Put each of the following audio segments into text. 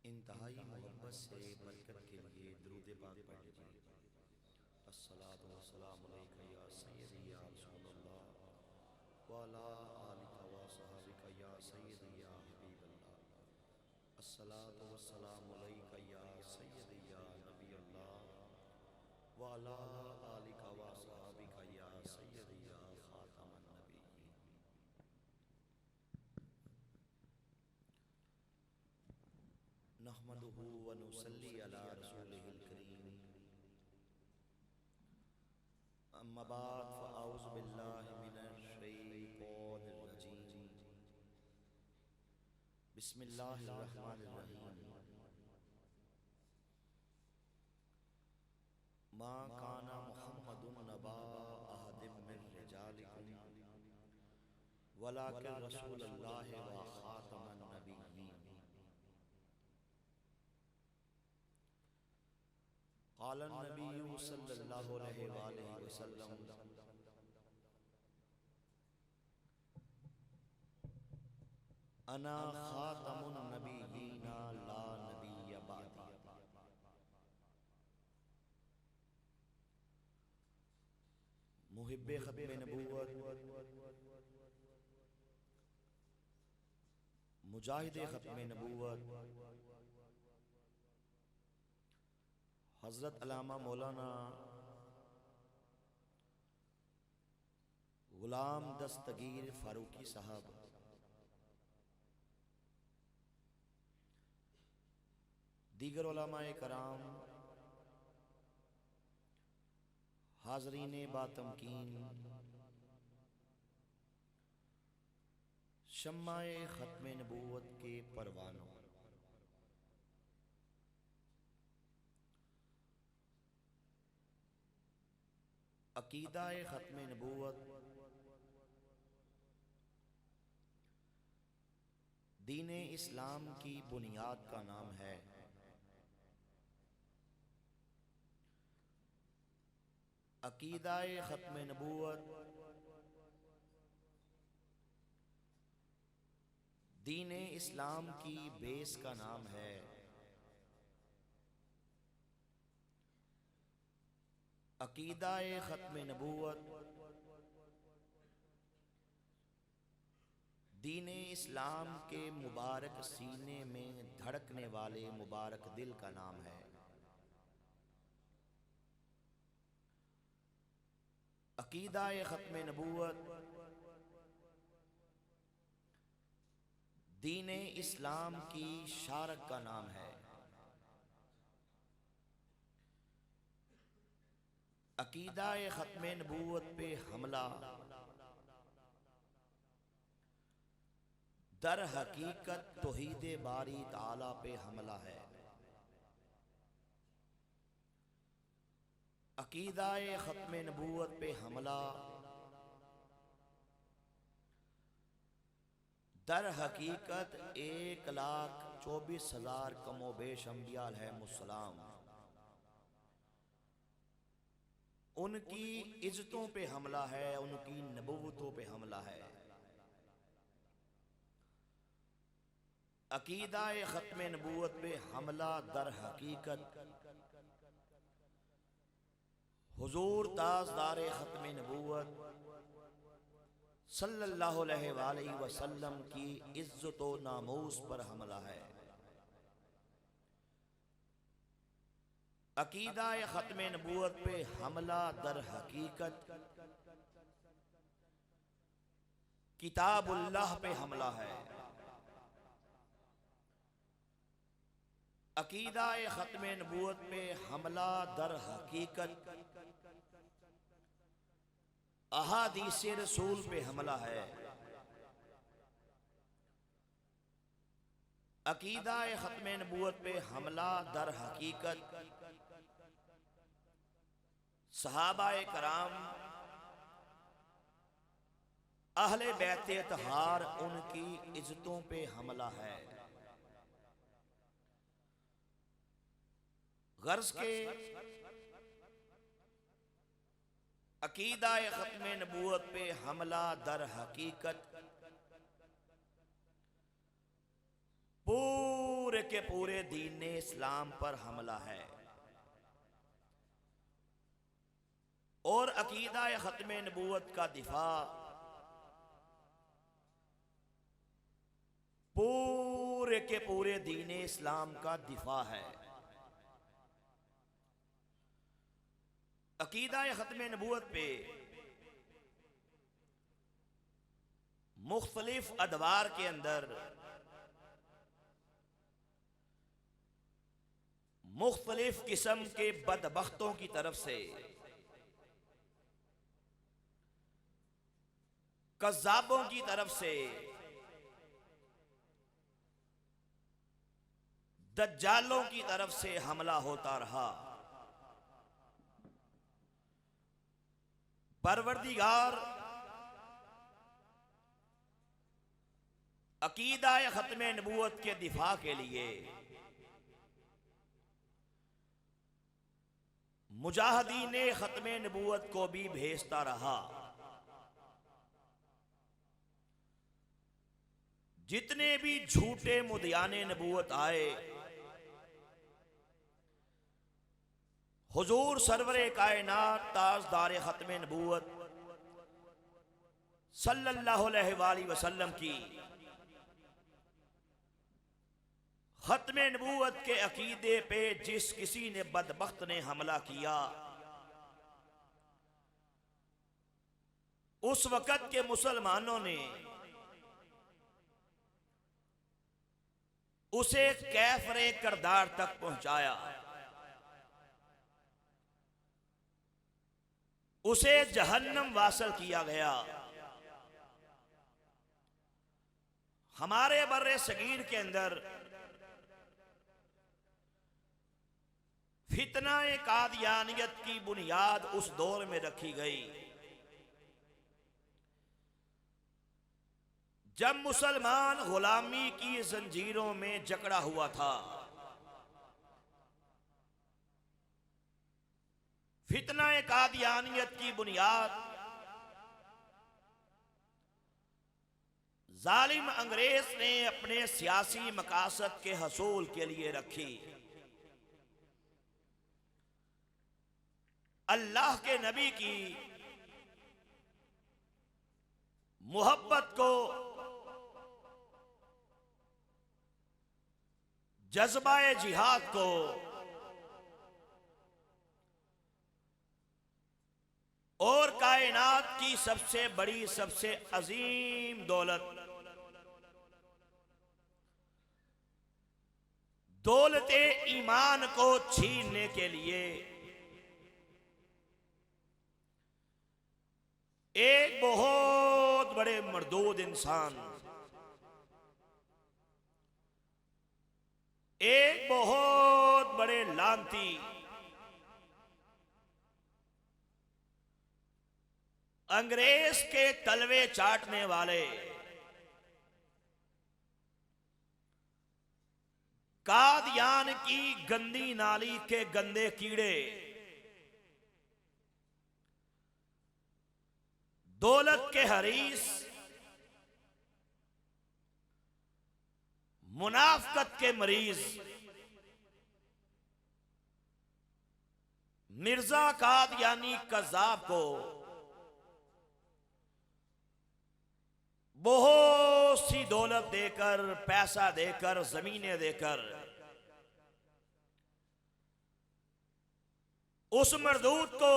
इंतहाई मोहब्बत से बरकत के लिए दुरूद पाक पढ़ लीजिए। अस्सलातु वस्सलामु अलैका या सय्यदी या रसूलल्लाह व अला आलिका व सहाबिका या सय्यदी या हबीबल्लाह। अस्सलातु वस्सलामु अलैका या सय्यदी या नबी अल्लाह व अला आलिका व सहाबिका या सय्यदी या खातमन नबिय्यीन। नहमदुहु व नुसल्ली अला रसूलिहिल करीम। अम्मा बाद फ़अऊज़ु बिल्लाहि मिनश शैतानिर रजीम। बिस्मिल्लाहिर रहमानिर रहीम। मा काना मुहम्मदुन नबा अहदिम मिन रिजालिकुम वलाकिन रसूलुल्लाहि व खातमन नबिय्यीन। क़ाल नबी सल्लल्लाहु अलैहि वसल्लम अना खातमुन नबिय्यीना ला नबिय्य बादी। मुहिब्बे ख़त्मे नबूवत, मुजाहिदे ख़त्मे नबूवत हज़रत अल्लामा मौलाना गुलाम दस्तगीर फारूकी साहब दीगर उलमाए कराम, हाज़रीने बातमकीन, शम्माए ख़त्मे नबूवत के परवानों, अकीदाए ख़त्मे नबूवत दीने इस्लाम की बुनियाद का नाम है। अकीदाए ख़त्मे नबूवत दीने इस्लाम की बेस का नाम है। अकीदाए ख़त्मे नबूवत दीने इस्लाम के मुबारक सीने में धड़कने वाले मुबारक दिल का नाम है। अकीदाए ख़त्मे नबूवत दीने इस्लाम की शारक का नाम है। अकीदाए ख़त्मे नबूवत पे हमला दर हकीकत तौहीदे बारी ताला पे हमला है। अकीदाए ख़त्मे नबूवत पे हमला दर हकीकत 1,24,000 कमोबेश अंबिया अलैहिमुस्सलाम उनकी इज्जतों पे हमला है, उनकी नबूवतों पे हमला है। अकीदाए ख़त्मे नबूवत पे हमला दर हकीकत हुजूर ताजदारे ख़त्मे नबूवत सल्लल्लाहु अलैहि वसल्लम की इज्जत व नामूस पर हमला है। अकीदाए ख़त्मे नबूवत पे हमला दर हकीकत किताबुल्लाह पे हमला है। अकीदाए ख़त्मे नबूवत पे हमला दर हकीकत अहादीसे रसूल पे हमला है। अकीदाए ख़त्मे नबूवत पे हमला दर हकीकत सहाबाए कराम अहले बैत अतहार उनकी इज्जतों पे हमला है। गर्ज के अकीदाए ख़त्मे नबूवत पे हमला दर हकीकत पूरे के पूरे दीन इस्लाम पर हमला है और अकीदा खत्म नबूवत का दिफा पूरे के पूरे दीन इस्लाम का दिफा है। अकीदा खत्म नबूवत पे मुख्तलिफ अदवार के अंदर मुख्तलिफ किस्म के बदबख्तों की तरफ से, कज़्ज़ाबों की तरफ से, दज्जालों की तरफ से हमला होता रहा। परवरदिगार अकीदा खत्म नबूवत के दिफा के लिए मुजाहिदीन खत्म नबूवत को भी भेजता रहा। जितने भी झूठे मुदियाने नबूवत आए, हुजूर सरवरे कायनात ताजदार खत्म नबूवत सल्लल्लाहु अलैहि वसल्लम की खत्म नबूवत के अकीदे पे जिस किसी ने बदबख्त ने हमला किया, उस वक़्त के मुसलमानों ने उसे कैफरे करदार तक पहुंचाया, उसे जहन्नम वासल किया गया। हमारे बर्रे सगीर के अंदर फितना-ए कादियानियत की बुनियाद उस दौर में रखी गई जब मुसलमान गुलामी की जंजीरों में जकड़ा हुआ था। फितना-ए कादियानियत की बुनियाद जालिम अंग्रेज ने अपने सियासी मकासद के हसूल के लिए रखी। अल्लाह के नबी की मोहब्बत को, जज्बाए जिहाद को और कायनात की सबसे बड़ी, सबसे अजीम दौलत, दौलते ईमान को छीनने के लिए एक बहुत बड़े मर्दूद इंसान, एक बहुत बड़े लांती, अंग्रेज के तलवे चाटने वाले, कादियान की गंदी नाली के गंदे कीड़े, दौलत के हरीस, मुनाफकत के मरीज मिर्जा कादियानी कज़्ज़ाब को बहुत सी दौलत देकर, पैसा देकर, जमीनें देकर उस मर्दूद को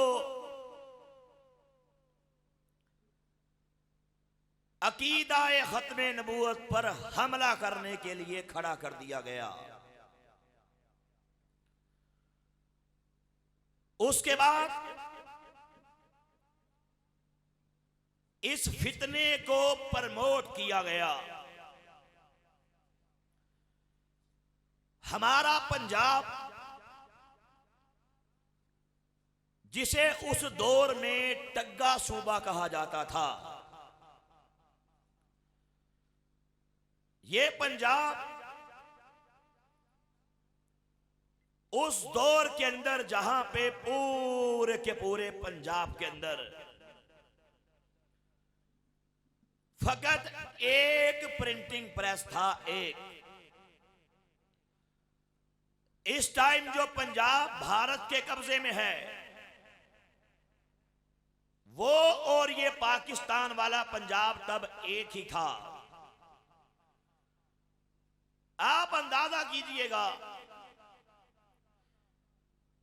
अकीदा-ए खत्म नबूवत पर हमला करने के लिए खड़ा कर दिया गया। उसके बाद इस फितने को प्रमोट किया गया। हमारा पंजाब, जिसे उस दौर में टग्गा सूबा कहा जाता था, ये पंजाब उस दौर के अंदर जहां पे पूरे के पूरे पंजाब के अंदर फकत एक प्रिंटिंग प्रेस था, एक, इस टाइम जो पंजाब भारत के कब्जे में है, वो और ये पाकिस्तान वाला पंजाब तब एक ही था। आप अंदाजा कीजिएगा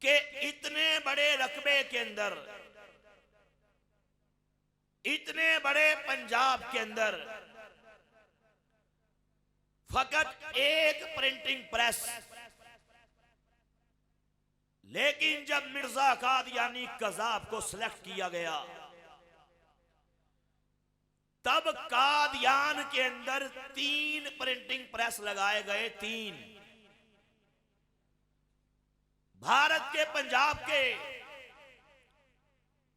कि इतने बड़े रकबे के अंदर, इतने बड़े पंजाब के अंदर फकत एक प्रिंटिंग प्रेस। लेकिन जब मिर्जा कादियानी कज़ाब को सिलेक्ट किया गया, तब कादियान के अंदर 3 प्रिंटिंग प्रेस लगाए गए। 3 भारत के पंजाब के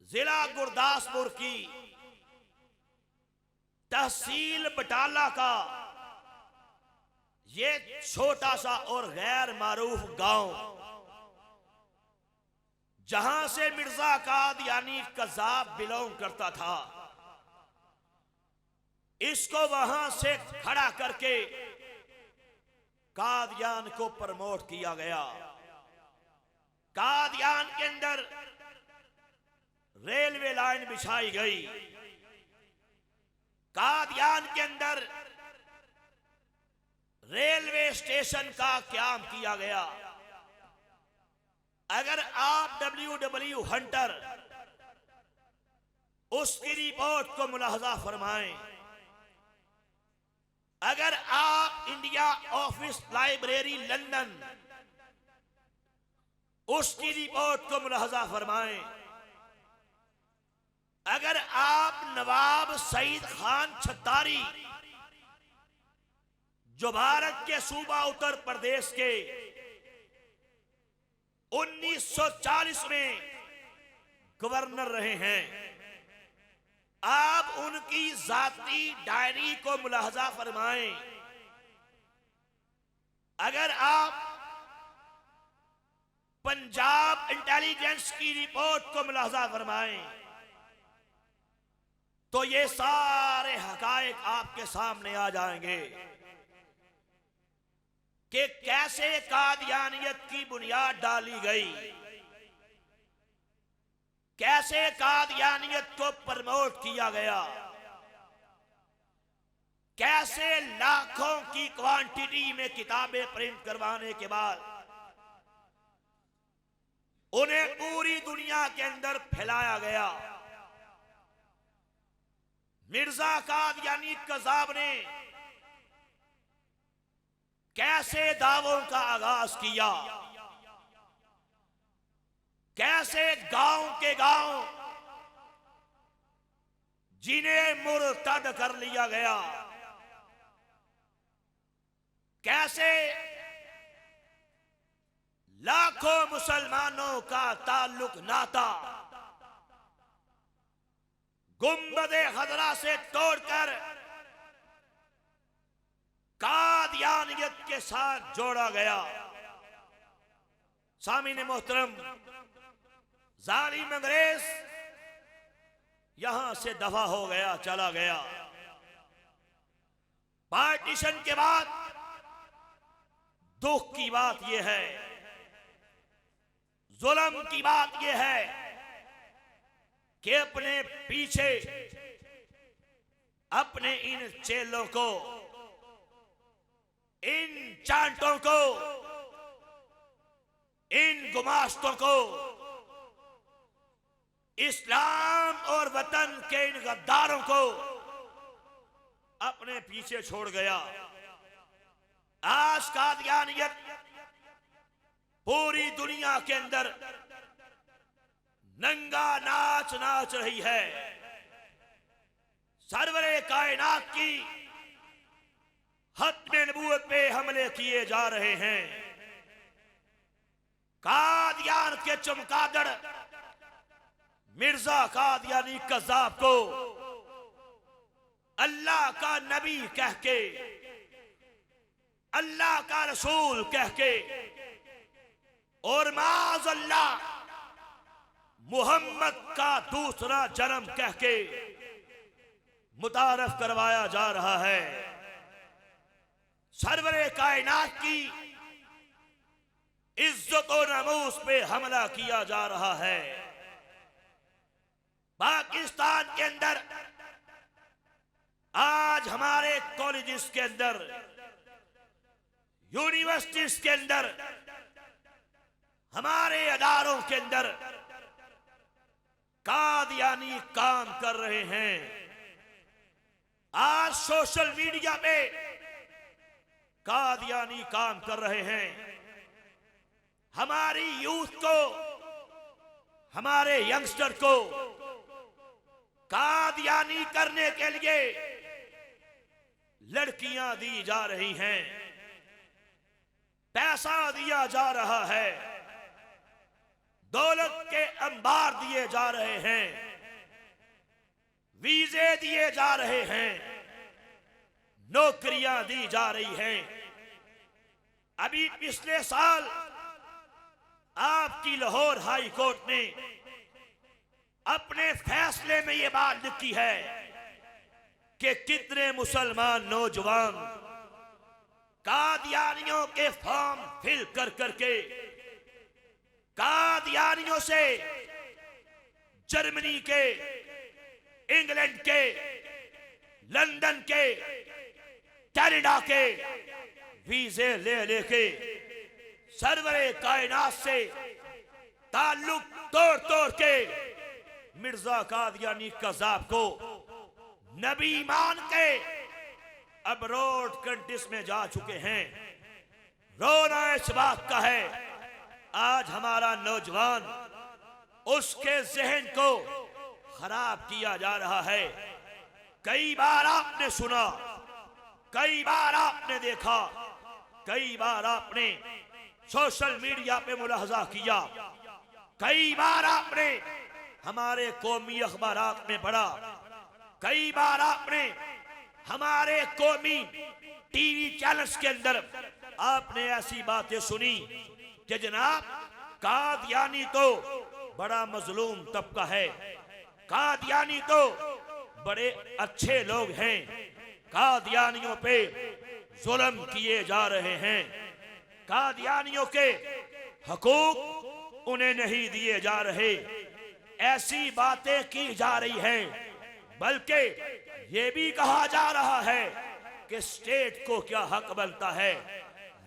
जिला गुरदासपुर की तहसील बटाला का ये छोटा सा और गैर मारूफ गांव, जहां से मिर्जा कादियानी कज़ाब बिलोंग करता था, इसको वहां से खड़ा करके कादियान को प्रमोट किया गया। कादियान के अंदर रेलवे लाइन बिछाई गई। कादियान के अंदर रेलवे स्टेशन का क्याम किया गया। अगर आप WW हंटर उसकी रिपोर्ट को मुलाहजा फरमाएं, अगर आप इंडिया ऑफिस लाइब्रेरी लंदन उसकी रिपोर्ट को मुलाहजा फरमाएं, अगर आप नवाब सईद खान छत्तारी जो भारत के सूबा उत्तर प्रदेश के 1940 में गवर्नर रहे हैं, आप उनकी जाती डायरी को मुलाहजा फरमाएं, अगर आप पंजाब इंटेलिजेंस की रिपोर्ट को मुलाहजा फरमाएं, तो ये सारे हकायक आपके सामने आ जाएंगे कि कैसे कादियानियत की बुनियाद डाली गई, कैसे कादियानियत को प्रमोट किया गया, कैसे लाखों की क्वांटिटी में किताबें प्रिंट करवाने के बाद उन्हें पूरी दुनिया के अंदर फैलाया गया। मिर्जा कादियानी कज़ाब ने कैसे दावों का आगाज किया, कैसे गांव के गांव जिन्हें मुर्तद कर लिया गया, कैसे लाखों मुसलमानों का ताल्लुक नाता गुंबदे खजरा से तोड़कर कादियानियत के साथ जोड़ा गया। सामीने मोहतरम, जालिम अंग्रेज यहां से दफा हो गया, चला गया। पार्टीशन के बाद दुख की बात यह है, जुल्म की बात यह है कि अपने पीछे अपने इन चेलों को, इन चांटों को, इन गुमाश्तों को, इस्लाम और वतन के इन गद्दारों को अपने पीछे छोड़ गया। आज कादियानियत पूरी दुनिया के अंदर नंगा नाच नाच रही है। सरवरे कायनात की खत्मे नबूवत पे हमले किए जा रहे हैं। कादियान के चमगादड़ मिर्जा कादियानी कज़ाब को अल्लाह का नबी कह के, अल्लाह का रसूल कह के और माज़ अल्लाह मोहम्मद का दूसरा जन्म कह के मुतारफ करवाया जा रहा है। सरवरे कायनात की इज्जत और नमूस पे हमला किया जा रहा है। पाकिस्तान के अंदर आज हमारे कॉलेजेस के अंदर, यूनिवर्सिटीज के अंदर, हमारे अदारों के अंदर कादियानी काम कर रहे हैं। आज सोशल मीडिया पे कादियानी काम कर रहे हैं। हमारी यूथ को, हमारे यंगस्टर को कादियानी करने के लिए लड़कियां दी जा रही हैं, पैसा दिया जा रहा है, दौलत के अंबार दिए जा रहे हैं, वीजे दिए जा रहे हैं, नौकरियां दी जा रही हैं। अभी पिछले साल आपकी लाहौर हाई कोर्ट ने अपने फैसले में यह बात लिखी है कि कितने मुसलमान नौजवान कादियानियों के फॉर्म फिल कर करके कादियानियों से जर्मनी के, इंग्लैंड के, लंदन के, कनाडा के वीजे ले लेके सरवरे कायनात से ताल्लुक तोड़ तोड़ के मिर्जा कादियानी कज़ाब को नबी मान के अब्रॉड कंट्रीज में जा चुके हैं। रोना इस बात का है आज हमारा नौजवान, उसके जहन को खराब किया जा रहा है। कई बार आपने सुना, कई बार आपने देखा, कई बार आपने सोशल मीडिया पे मुलाहजा किया, कई बार आपने हमारे कौमी अखबारात में पढ़ा, कई बार आपने हमारे कौमी टीवी चैनल्स के अंदर आपने ऐसी बातें सुनी कि जनाब कादियानी तो बड़ा मजलूम तबका है, कादियानी तो बड़े अच्छे लोग हैं, कादियानियों पे जुल्म किए जा रहे हैं, कादियानियों के हकूक उन्हें नहीं दिए जा रहे, ऐसी बातें की जा रही हैं। बल्कि ये भी कहा जा रहा है कि स्टेट को क्या हक बनता है,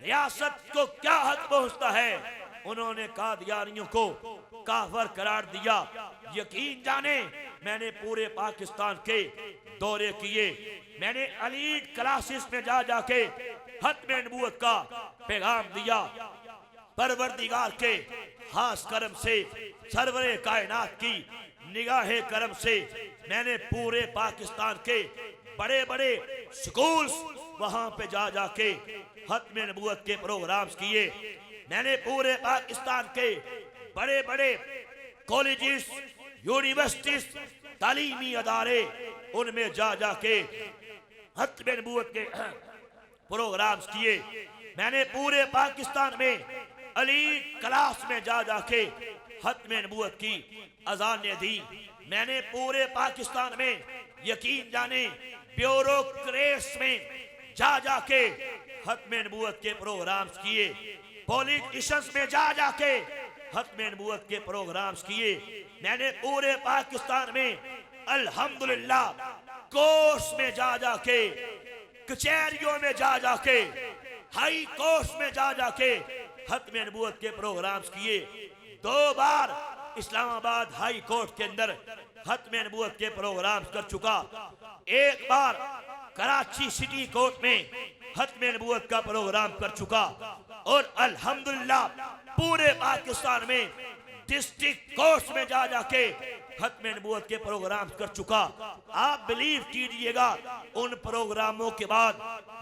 रियासत को क्या हक पहुंचता है। उन्होंने कादियानियों को काफिर करार दिया। यकीन जाने मैंने पूरे पाकिस्तान के दौरे किए, मैंने एलीट क्लासेस में जा जाके खत्म नबूवत का पैगाम दिया। परवरदिगार के खास करम से, सरवरे कायनात की निगाहे करम से मैंने पूरे पाकिस्तान के बड़े बड़े स्कूल्स वहां पे जा जाके खत्म नबूवत के प्रोग्राम्स किए। मैंने पूरे पाकिस्तान के बड़े बड़े कॉलेजेस, यूनिवर्सिटीज, तालीमी अदारे, उनमें जा जाके खत्म नबूवत के प्रोग्राम्स किए। मैंने पूरे पाकिस्तान में एलीट क्लास में जा जाके खत्म नबूवत की अज़ानें दी। मैंने पूरे पाकिस्तान में यकीन जाने ब्यूरोक्रेट्स में जा जाके खत्म नबूवत के प्रोग्राम्स किए, पॉलिटिशियंस में जा जाके खत्म नबूवत के प्रोग्राम्स किए। मैंने पूरे पाकिस्तान में अल्हम्दुलिल्लाह कोर्ट्स में जा जाके, कचहरियों में जा जाके, हाई कोर्ट्स में जा जाके खत्म नबूवत के प्रोग्राम्स किए। 2 बार इस्लामाबाद हाई कोर्ट के अंदर खत्म नबूवत के प्रोग्राम्स कर चुका। 1 बार कराची सिटी कोर्ट में खत्म नबूवत का प्रोग्राम कर चुका। और अल्हम्दुलिल्लाह पूरे पाकिस्तान में डिस्ट्रिक्ट कोर्ट्स में जा जाके खत्म नबूवत के प्रोग्राम कर चुका। आप बिलीव कीजिएगा, उन प्रोग्रामों के बाद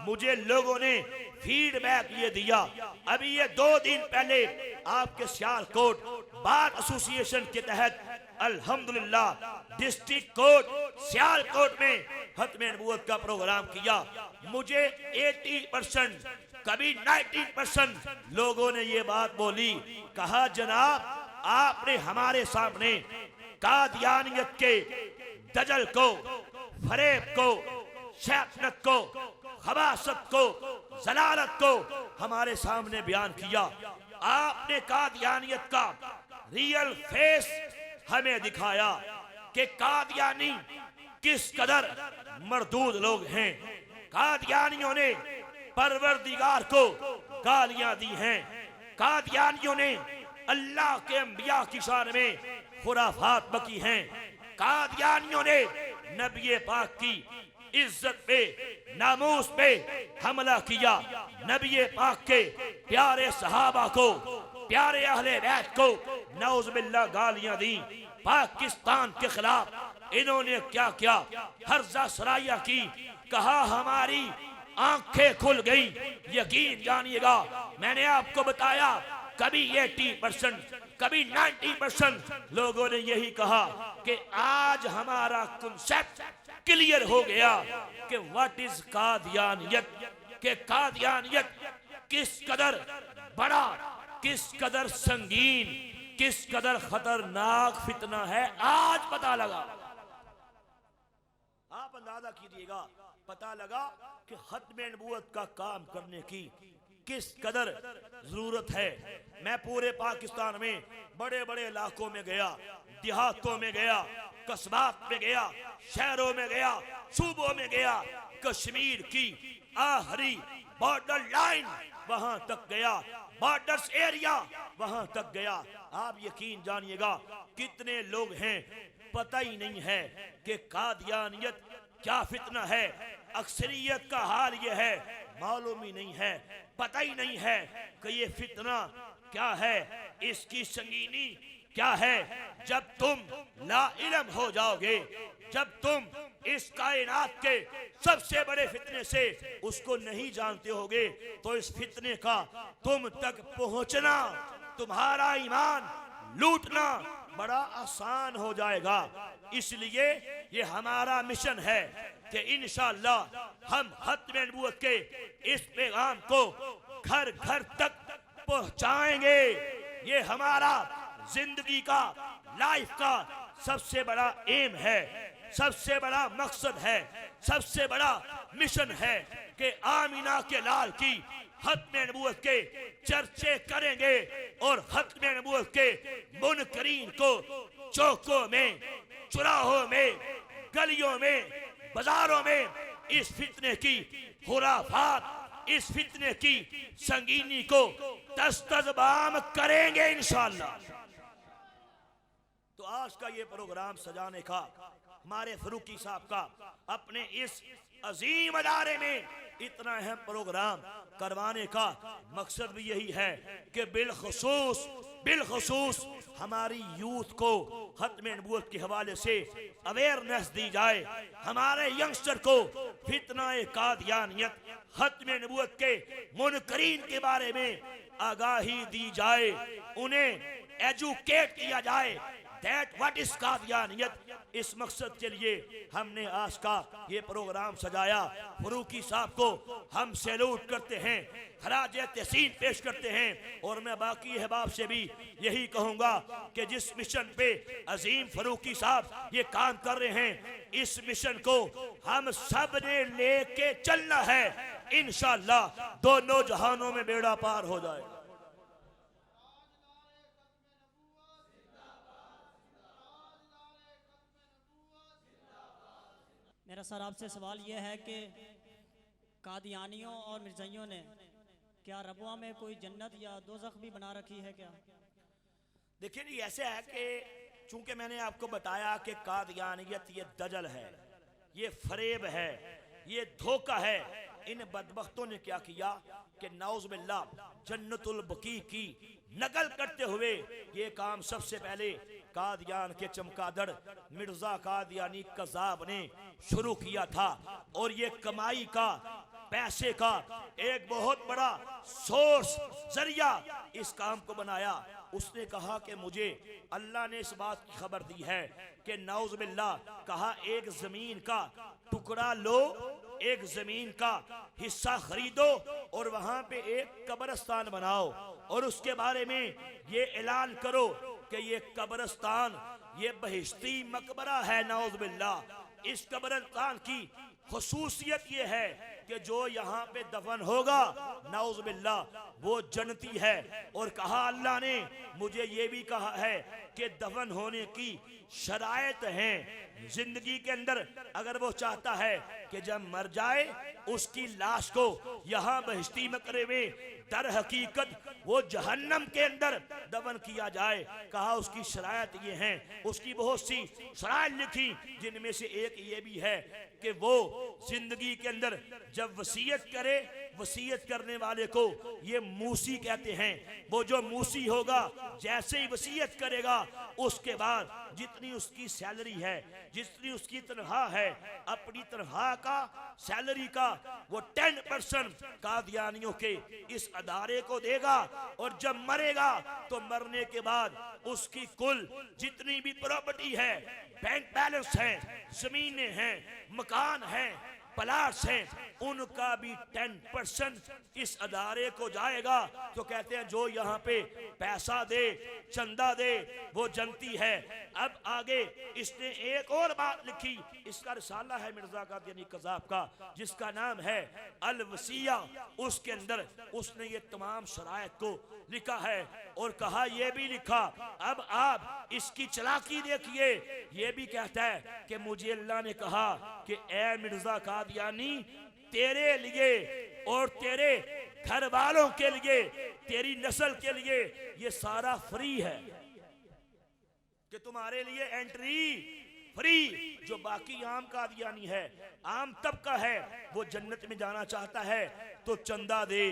मुझे लोगों ने फीडबैक ये दिया। अभी ये 2 दिन पहले आपके सियालकोट बार एसोसिएशन के तहत अल्हम्दुलिल्लाह डिस्ट्रिक्ट कोर्ट सियालकोट में खत्म नबूवत का प्रोग्राम किया। मुझे 80%, कभी 90% लोगों ने ये बात बोली, कहा जनाब आपने हमारे सामने कादियानियत के दजल को, फरेब को, शैतानत को, खबासत को, जलालत को हमारे सामने बयान किया। आपने कादियानियत का रियल फेस हमें दिखाया कि कादियानी किस कदर मरदूद लोग हैं। कादियानियों ने परवरदिगार को गालियां दी हैं। कादियानियों ने अल्लाह के अंबिया की शान में खुराफात बकी हैं। कादियानियों ने नबी पाक की इज्जत पे, नामूस पे हमला किया। नबी पाक के प्यारे सहाबा को, प्यारे अहले बैत को नौज़ुबिल्लाह गालियां दी। पाकिस्तान के खिलाफ इन्होंने क्या किया, हर्जा सराया की। कहा हमारी आंखें खुल गई। यकीन जानिएगा, मैंने आपको बताया कभी 80%, कभी 90% लोगों ने यही कहा कि आज हमारा कॉन्सेप्ट क्लियर हो गया कि व्हाट इज कादियानियत, के कादियानियत किस कदर बड़ा, किस कदर संगीन, किस कदर खतरनाक फितना है, आज पता लगा। आप अंदाजा कीजिएगा, पता लगा कि खत्म नबूवत का काम करने की किस कदर जरूरत है। मैं पूरे पाकिस्तान में बड़े बड़े इलाकों में गया, देहातों में गया, कस्बात में गया, शहरों में गया, सूबों में गया, कश्मीर की आखिरी बॉर्डर लाइन वहां तक गया, बॉर्डर्स एरिया वहां तक गया। आप यकीन जानिएगा कितने लोग हैं पता ही नहीं है कि कादियानियत क्या फितना है। अक्सरियत का हाल ये है, मालूम ही नहीं है, पता ही नहीं है कि ये फितना क्या है, इसकी संगीनी क्या है। जब तुम ला इल्म हो जाओगे, जब तुम इस कायनात के सबसे बड़े फितने से उसको नहीं जानते होगे, तो इस फितने का तुम तक पहुंचना, तुम्हारा ईमान लूटना बड़ा आसान हो जाएगा। इसलिए ये हमारा मिशन है कि इंशाअल्लाह हम खत्म नबूवत के इस पैगाम को घर घर तक पहुंचाएंगे। ये हमारा जिंदगी का, लाइफ का सबसे बड़ा एम है, सबसे बड़ा मकसद है, सबसे बड़ा मिशन है कि आमीना के लाल की खत्म नबूवत के चर्चे करेंगे और खत्म नबूवत के मुनकरीन को चौकों में, चौराहों में, गलियों में, बाजारों में इस फितने की खुराफात, इस फितने की संगीनी को दस्तज़बाम करेंगे इंशाअल्लाह। तो आज का ये प्रोग्राम सजाने का, हमारे फरूकी साहब का अपने इस अजीम अदारे में इतना अहम प्रोग्राम करवाने का मकसद भी यही है कि बिलखुसूस हमारी यूथ को खत्म नबूवत के हवाले से अवेयरनेस दी जाए, हमारे यंगस्टर को फितनाए कादियानियत, खत्म नबूवत के मुनकरीन के बारे में आगाही दी जाए, उन्हें एजुकेट किया जाए दैट व्हाट इज कादियानियत। इस मकसद के लिए हमने आज का ये प्रोग्राम सजाया। फरूकी साहब को हम सैल्यूट करते हैं, खराज तहसीन पेश करते हैं। और मैं बाकी अहबाब से भी यही कहूँगा कि जिस मिशन पे अजीम फरूकी साहब ये काम कर रहे हैं, इस मिशन को हम सब ने लेके चलना है। इंशाअल्लाह दोनों जहानों में बेड़ा पार हो जाए। मेरा सर आपसे सवाल यह है कि कादियानियों और मिर्ज़ाइयों ने क्या रबवा में कोई जन्नत या दोज़ख भी बना रखी है क्या? देखिए जी, ऐसे है कि चूंकि मैंने आपको बताया कि कादियानियत ये दजल है, ये फरेब है, ये धोखा है। इन बदबख्तों ने क्या किया कि नौज़ बिल्लाह जन्नतुल बकी की नकल करते हुए ये काम सबसे पहले कादियान के चमकादड़ मिर्जा कादियानी कज़ाब ने शुरू किया था। और ये कमाई का, पैसे का एक बहुत बड़ा सोर्स, जरिया इस काम को बनाया। उसने कहा कि मुझे अल्लाह ने इस बात की खबर दी है कि नौज़ बिल्लाह, कहा एक जमीन का टुकड़ा लो, एक जमीन का हिस्सा खरीदो और वहां पे एक कब्रिस्तान बनाओ और उसके बारे में ये ऐलान करो कि ये कब्रिस्तान ये बहिश्ती मकबरा है। नौज़ बिल्लाह, इस कब्रिस्तान की खुसूसियत ये है कि जो यहाँ पे दफन होगा नाउज़ बिल्लाह वो जन्नती है। और कहा अल्लाह ने मुझे ये भी कहा है कि दफन होने की शराइत हैं जिंदगी के अंदर। अगर वो चाहता है कि जब मर जाए उसकी लाश को यहाँ बहिश्ती मकबरे में दर हकीकत वो जहन्नम के अंदर दफन किया जाए, कहा उसकी शराइत ये हैं। उसकी बहुत सी शराइत लिखी, जिनमें से एक ये भी है कि वो जिंदगी के अंदर जब वसीयत करे, वसीयत करने वाले को ये मूसी कहते हैं। वो जो मूसी होगा जैसे ही वसीयत करेगा उसके बाद जितनी उसकी सैलरी है, जितनी उसकी तनख्वाह है, अपनी तनख्वाह का, सैलरी का वो 10% कादियानियों के इस अदारे को देगा। और जब मरेगा तो मरने के बाद उसकी कुल जितनी भी प्रॉपर्टी है, बैंक बैलेंस है, जमीनें हैं, मकान हैं, प्लाट्स हैं, उनका भी 10% इस अदारे को जाएगा। तो कहते हैं जो यहाँ पे पैसा दे, चंदा दे, वो जनती है। अब आगे इसने एक और बात लिखी, इसका रिसाला है मिर्जा कादियानी कज़ाब का, जिसका नाम है अल वसिया। उसके अंदर उसने ये तमाम शराइत को लिखा है और कहा ये भी लिखा। अब आप इसकी चालाकी देखिए, ये भी कहता है कि मुझे अल्लाह ने कहा कि ए मिर्जा कादियानी तेरे लिए और तेरे घर वालों के लिए, तेरी नस्ल के लिए ये सारा फ्री है, कि तुम्हारे लिए एंट्री फ्री। जो बाकी आम कादियानी है, आम तबका है, वो जन्नत में जाना चाहता है तो चंदा दे,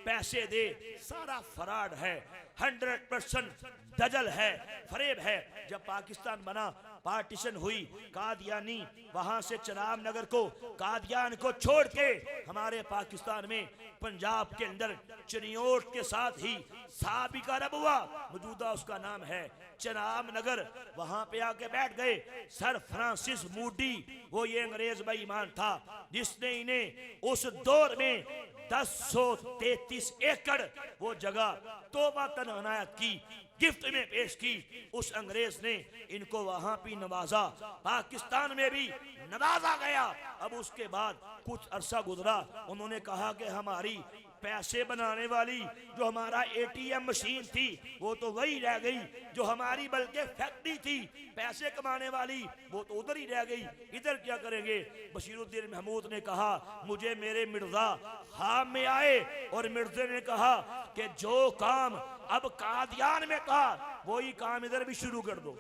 पैसे दे, सारा फराड है, 100% दजल है, फरेब है। जब पाकिस्तान बना, पार्टीशन हुई, कादियानी वहां से चनाब नगर को, कादियान को छोड़ के हमारे पाकिस्तान में पंजाब के अंदर चिनियोट के साथ ही साबिका रबुआ, मौजूदा उसका नाम है चनाब नगर, वहां पे आके बैठ गए। सर फ्रांसिस मूडी, वो ये अंग्रेज बेईमान था जिसने इन्हें उस दौर में 1033 एकड़ वो जगह तोबा तनअनायत की, गिफ्ट में पेश की। उस अंग्रेज ने इनको वहां भी नवाजा, पाकिस्तान में भी नवाजा गया। अब उसके बाद कुछ अरसा गुजरा, उन्होंने कहा कि हमारी पैसे बनाने वाली जो हमारा ATM मशीन थी वो तो वही रह गई, जो हमारी बल्कि फैक्ट्री थी पैसे कमाने वाली वो तो उधर ही रह गई, इधर क्या करेंगे। बशीरुद्दीन महमूद ने कहा मुझे मेरे मिर्जा खाम में आए और मिर्जे ने कहा कि जो काम अब कादियान में था वही काम इधर भी शुरू कर दो।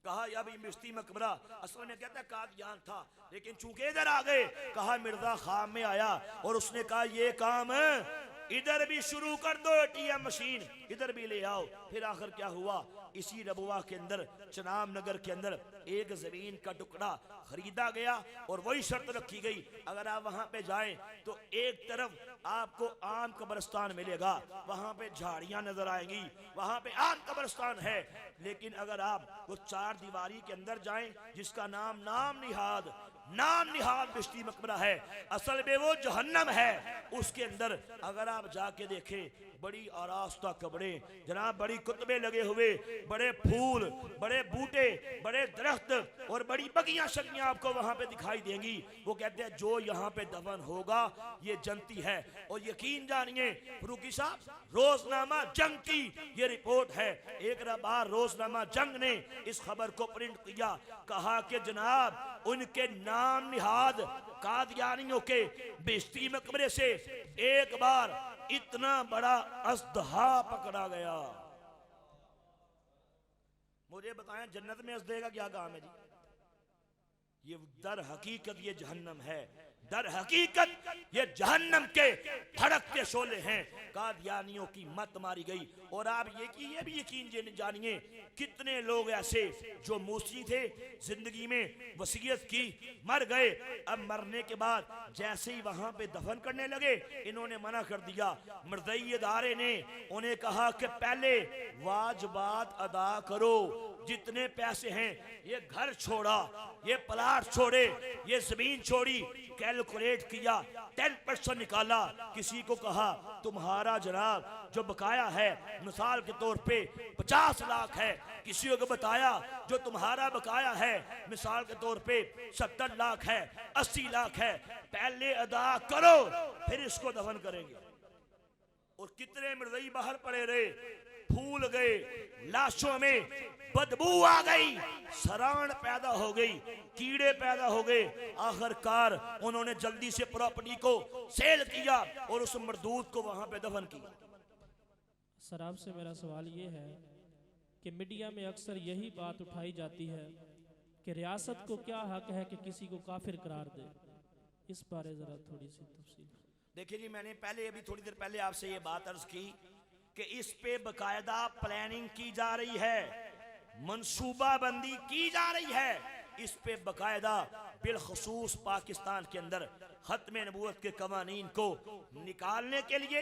कहा या भी मिश्ती मकबरा असल में कहता है कादियान था, लेकिन चूंकि इधर आ गए, कहा मिर्जा खाम में आया और उसने कहा ये काम इधर भी शुरू कर दो, ATM मशीन इधर भी ले आओ। फिर आखिर क्या हुआ, इसी रबुआ के अंदर चनाब नगर के अंदर एक जमीन का टुकड़ा खरीदा गया और वही शर्त रखी गई, अगर आप वहां पे जाएं तो एक तरफ आपको आम कब्रिस्तान मिलेगा, वहां पे झाड़ियां नजर आएंगी, वहां पे आम कब्रिस्तान है। लेकिन अगर आप वो 4 दीवारी के अंदर जाएं जिसका नाम निहाद बिश्ती मकबरा है, असल में वो जहन्नम है। उसके अंदर अगर आप जाके देखें बड़ी आरास्ता कब्रें जनाब, बड़ी कुतबे लगे हुए, बड़े फूल, बड़े बूटे, बड़े दरख्त और बड़ी बगियां शगियां आपको वहां पे दिखाई देंगी। वो कहते हैं जो यहाँ पे दफन होगा ये जनती है। और यकीन जानिए फरूकी साहब, रोजनामा जंग की ये रिपोर्ट है, एक बार रोजनामा जंग ने इस खबर को प्रिंट किया, कहा कि जनाब उनके नाम निहाद कादियानियों के बिश्ती मकबरे से एक बार इतना बड़ा अजदहा पकड़ा गया। मुझे बताएं जन्नत में अजदहे का क्या काम है जी? ये दर हकीकत ये जहन्नम है, दर हकीकत ये जहन्नम के भड़कते शोले हैं। कादियानियों की मत मारी गई। और आप ये भी यकीन जानिए कितने लोग ऐसे जो मूसी थे, जिंदगी में वसीयत की, मर गए, अब मरने के बाद जैसे ही वहां पे दफन करने लगे इन्होंने मना कर दिया। मर्दई इदारे ने उन्हें कहा कि पहले वाजबात अदा करो, जितने पैसे हैं, ये घर छोड़ा, ये प्लाट छोड़े, ये जमीन छोड़ी, कैलकुलेट किया, पर्सन निकाला, किसी को कहा तुम्हारा जनाब जो बकाया है मिसाल के तौर पे 50 लाख है, किसी को बताया जो तुम्हारा बकाया है मिसाल के तौर पे 70 लाख है, 80 लाख है, पहले अदा करो फिर इसको दफन करेंगे। और कितने मर्दई बाहर पड़े रहे, फूल गए, लाशों में बदबू आ गई, सराण पैदा हो गई, कीड़े पैदा हो गए। आखिरकार उन्होंने जल्दी से प्रॉपर्टी को सेल किया और उस मरदूद को वहां पे दफन किया। सर आपसे मेरा सवाल ये है कि मीडिया में अक्सर यही बात उठाई जाती है कि रियासत को क्या हक है कि किसी को काफिर करार दे, इस बारे जरा थोड़ी सी तफसील। देखिए जी, मैंने पहले अभी थोड़ी देर पहले आपसे ये बात अर्ज की कि इस पे बकायदा प्लानिंग की जा रही है, मंसूबाबंदी की जा रही है, इस पे बकायदा बिलखसूस पाकिस्तान के अंदर खत्म नबूवत के कवानीन को निकालने के लिए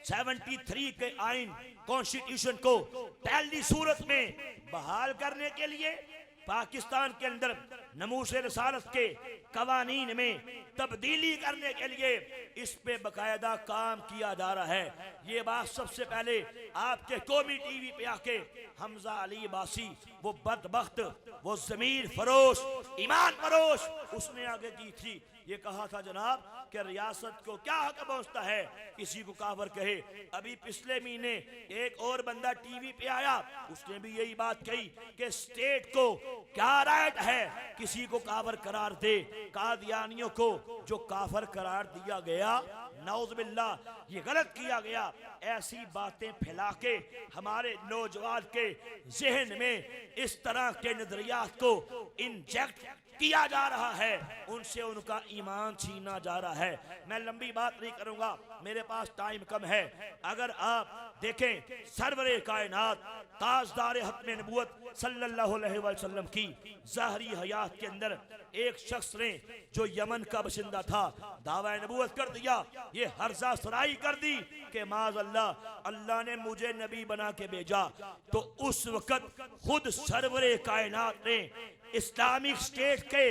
73 के आइन कॉन्स्टिट्यूशन को पहली सूरत में बहाल करने के लिए पाकिस्तान के अंदर नमूसे रसालत के कवानीन में तब्दीली करने के लिए इस पे बकायदा काम किया जा रहा है। ये बात सबसे पहले आपके कौमी टीवी पे आके हमजा अली बासी, वो बदबख्त, वो जमीर फरोश, ईमान फरोश, उसने आगे की थी। ये कहा था जनाब कि रियासत को क्या हक पहुंचता है किसी को काफिर कहे। अभी पिछले महीने एक और बंदा टीवी पे आया, उसने भी यही बात कही कि स्टेट को क्या राइट है किसी को काफिर करार दे। कादियानियों को जो काफिर करार दिया गया, नौज़ुबिल्लाह, ये गलत किया गया। ऐसी बातें फैला के हमारे नौजवान के जहन में इस तरह के नजरियात को इंजेक्ट किया जा रहा है, उनसे उनका ईमान छीना जा रहा है। मैं लंबी बात नहीं करूंगा, मेरे पास टाइम कम है। अगर आप देखें सरवरे कायनात ताजदार हत्मे नबूवत सल्लल्लाहु अलैहि वसल्लम की ज़ाहरी हयात के अंदर एक शख्स ने जो यमन का बशिंदा था दावा नबूवत कर दिया, ये हर्जा सराई कर दी कि माज़ अल्लाह ने मुझे नबी बना के भेजा। तो उस वक्त खुद सरवरे कायनात ने, इस्लामिक स्टेट के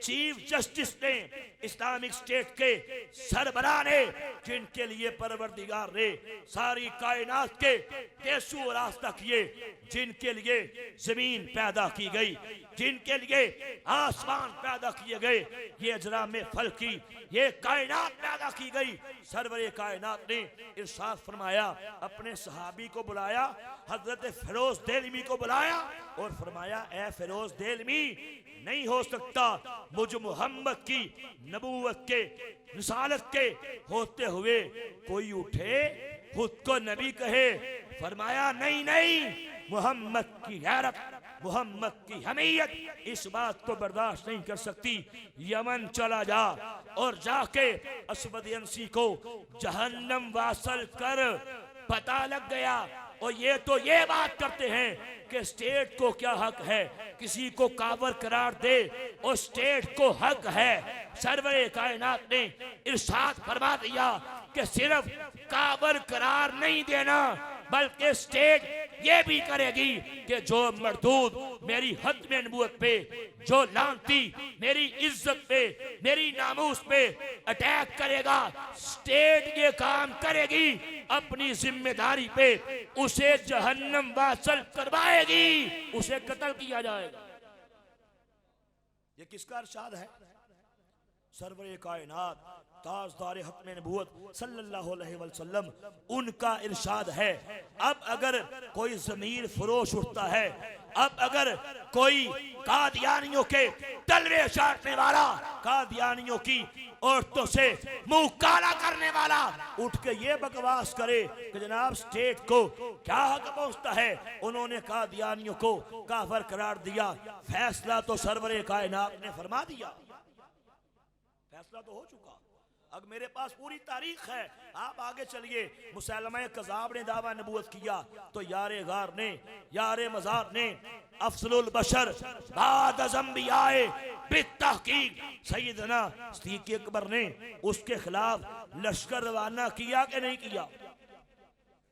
चीफ जस्टिस ने, इस्लामिक स्टेट के सरबराह ने, जिनके लिए परवरदिगार ने सारी कायनात के देशों और रास्ता किए, जिनके लिए जमीन पैदा की गई, जिनके लिए आसमान पैदा किए गए, ये अजराम फल्की, ये कायनात पैदा की गई। सरवरे कायनात ने इरशाद फरमाया, अपने सहाबी को बुलाया, हजरत फिरोज देलमी को बुलाया और फरमाया, ए फिरोज देलमी, नहीं हो सकता मुझ मोहम्मद की नबूवत के, रिसालत के होते हुए कोई उठे खुद को नबी कहे। फरमाया नहीं नहीं, मोहम्मद की गैरत, मोहम्मद की हमीयत इस बात को बर्दाश्त नहीं कर सकती। यमन चला जा और जाके असवद अंसी को जहन्नम वासल कर। पता लग गया। और ये तो ये बात करते हैं कि स्टेट को क्या हक है किसी को काफिर करार दे, और स्टेट को हक है। सरवरे कायनात ने इरशाद फरमा दिया कि सिर्फ काफिर करार नहीं देना, बल्कि स्टेट ये भी करेगी कि जो मरदूद मेरी हत्मे नबूवत पे, जो लानती मेरी इज्जत पे, मेरी नामूस पे अटैक करेगा, स्टेट ये काम करेगी, अपनी जिम्मेदारी पे उसे जहन्नम वासल करवाएगी, उसे कत्ल किया जाएगा। ये किसका इरशाद है? सरवरे कायनात ताजदार हत्मे नबूवत सल्लल्लाहु अलैहि वसल्लम, उनका इरशाद है। अब अगर कोई ज़मीर फरोश उठता है, अब अगर कोई कादियानियों के तलवे चाटने वाला, कादियानियों की औरतों से मुंह काला करने वाला उठ के ये बकवास करे कि जनाब स्टेट को क्या हक पहुंचता है, उन्होंने कादियानियों को काफिर करार दिया, फैसला तो सरवरे कायनात ने फरमा दिया, फैसला तो हो चुका। अब मेरे पास पूरी तारीख है, आप आगे चलिए। मुसैलमा कज़ाब ने दावा नबूवत किया तो यारे गार ने, यारे मज़ार ने, अफसलुल बशर बाद अज़म्बियाए बित्तहकीक सैयदना सिद्दीक़ अकबर ने उसके खिलाफ लश्कर रवाना किया कि नहीं किया?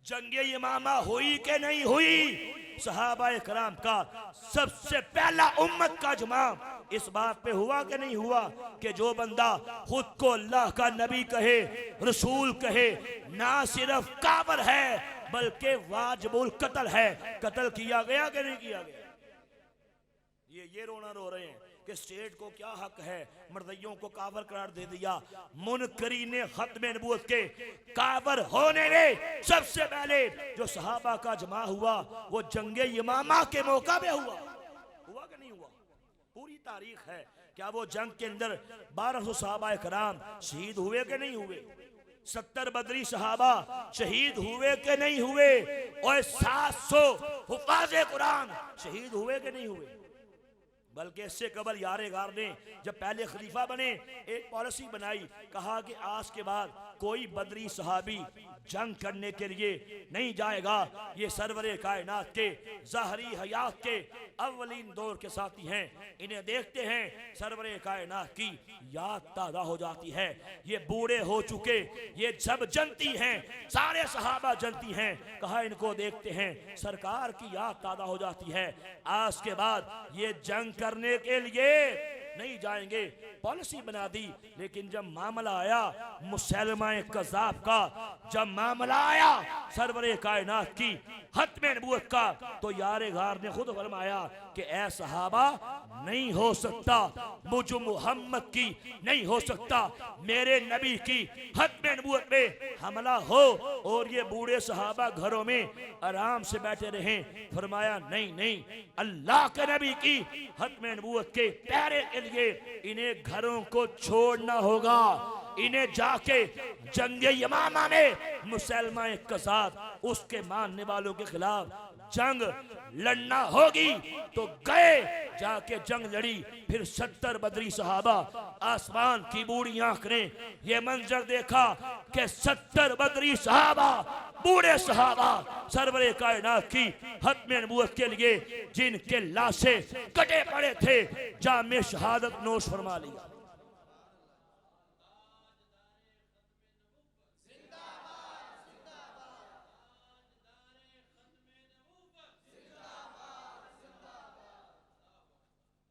जंगे इमामा हुई कि नहीं हुई? सहाबा कराम का सबसे पहला उम्मत का इज्मा इस बात पे हुआ कि नहीं हुआ कि जो बंदा खुद को अल्लाह का नबी कहे, रसूल कहे, ना सिर्फ काफिर है बल्कि वाजिबुल कत्ल है। कत्ल किया गया कि नहीं किया गया? ये रोना रो रहे हैं कि स्टेट को क्या हक है, मर्दियों को काफिर करार दे दिया। मुनकरी ने खत्म नबूवत के काफिर होने में सबसे पहले जो सहाबा का जमा हुआ वो जंगे यमामा के मौका पे हुआ कि नहीं हुआ? पूरी तारीख है। क्या वो जंग के अंदर 1200 सहाबा कराम शहीद हुए कि नहीं हुए? 70 बदरी सहाबा शहीद हुए कि नहीं हुए? और 700 हुफाज़े कुरान शहीद हुए कि नहीं हुए? बल्कि इससे कबल यारे गार ने जब पहले खलीफा बने एक पॉलिसी बनाई, कहा कि आज के बाद कोई बदरी सहाबी जंग करने के लिए नहीं जाएगा। ये सरवरे कायनात के ज़ाहरी हयात के अव्वलीन दौर के साथी हैं, इन्हें देखते हैं सरवरे कायनात की याद ताज़ा हो जाती है। ये बूढ़े हो चुके, ये सब जनती हैं, सारे सहाबा जनती हैं। कहा इनको देखते हैं सरकार की याद ताज़ा हो जाती है। आज के बाद ये जंग करने के लिए नहीं जाएंगे, पॉलिसी बना दी। लेकिन जब मामला आया मुसलमा कज़ाब का, जब मामला आया सरवरे कायनात की खत्म नबूवत का, तो यारे गार ने खुद फरमाया कि ऐ सहाबा नहीं हो सकता, मुझ मुहम्मद की नहीं हो सकता, मेरे नबी की खत्म नबूवत में हमला हो और ये बूढ़े सहाबा घरों में आराम से बैठे रहें। फरमाया नहीं नहीं, अल्लाह के नबी की खत्म नबूवत के पहरे के लिए इन्हें घरों को छोड़ना होगा। इन्हें जाके जंगे यमामा में मुसलमा कज़ाब उसके मानने वालों के खिलाफ जंग लड़ना होगी। तो गए, जाके जंग लड़ी। फिर 70 बदरी सहाबा, आसमान की बूढ़ी आंख ने ये मंजर देखा कि 70 बदरी सहाबा, बूढ़े सहाबा सरवरे कायनात की खत्म नबूवत के लिए जिनके लाशें कटे पड़े थे, जामे शहादत नोश फरमा लिया।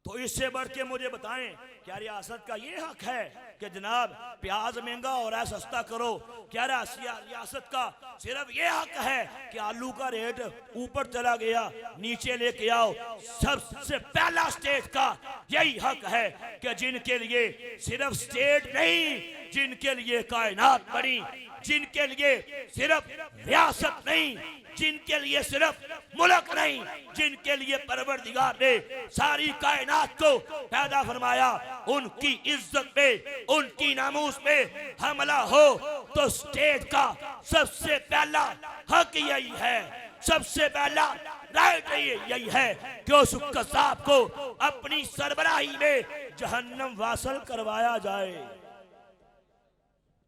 तो इससे बढ़ के मुझे बताएं, क्या रियासत का ये हक है कि जनाब प्याज महंगा हो रहा है सस्ता करो? क्या रियासत का सिर्फ ये हक है कि आलू का रेट ऊपर चला गया नीचे लेके आओ? सबसे पहला स्टेट का यही हक है कि जिनके लिए सिर्फ स्टेट नहीं, जिनके लिए कायनात बनी, जिनके लिए सिर्फ रियासत नहीं, जिनके लिए सिर्फ मुल्क नहीं, जिनके लिए परवरदिगार ने सारी कायनात को पैदा फरमाया, उनकी इज्जत पे, उनकी नामूस पे हमला हो तो स्टेट का सबसे पहला हक यही है, सबसे पहला राइट यही है कि उस कज़ाब को अपनी सरबराही में जहन्नम वासल करवाया जाए।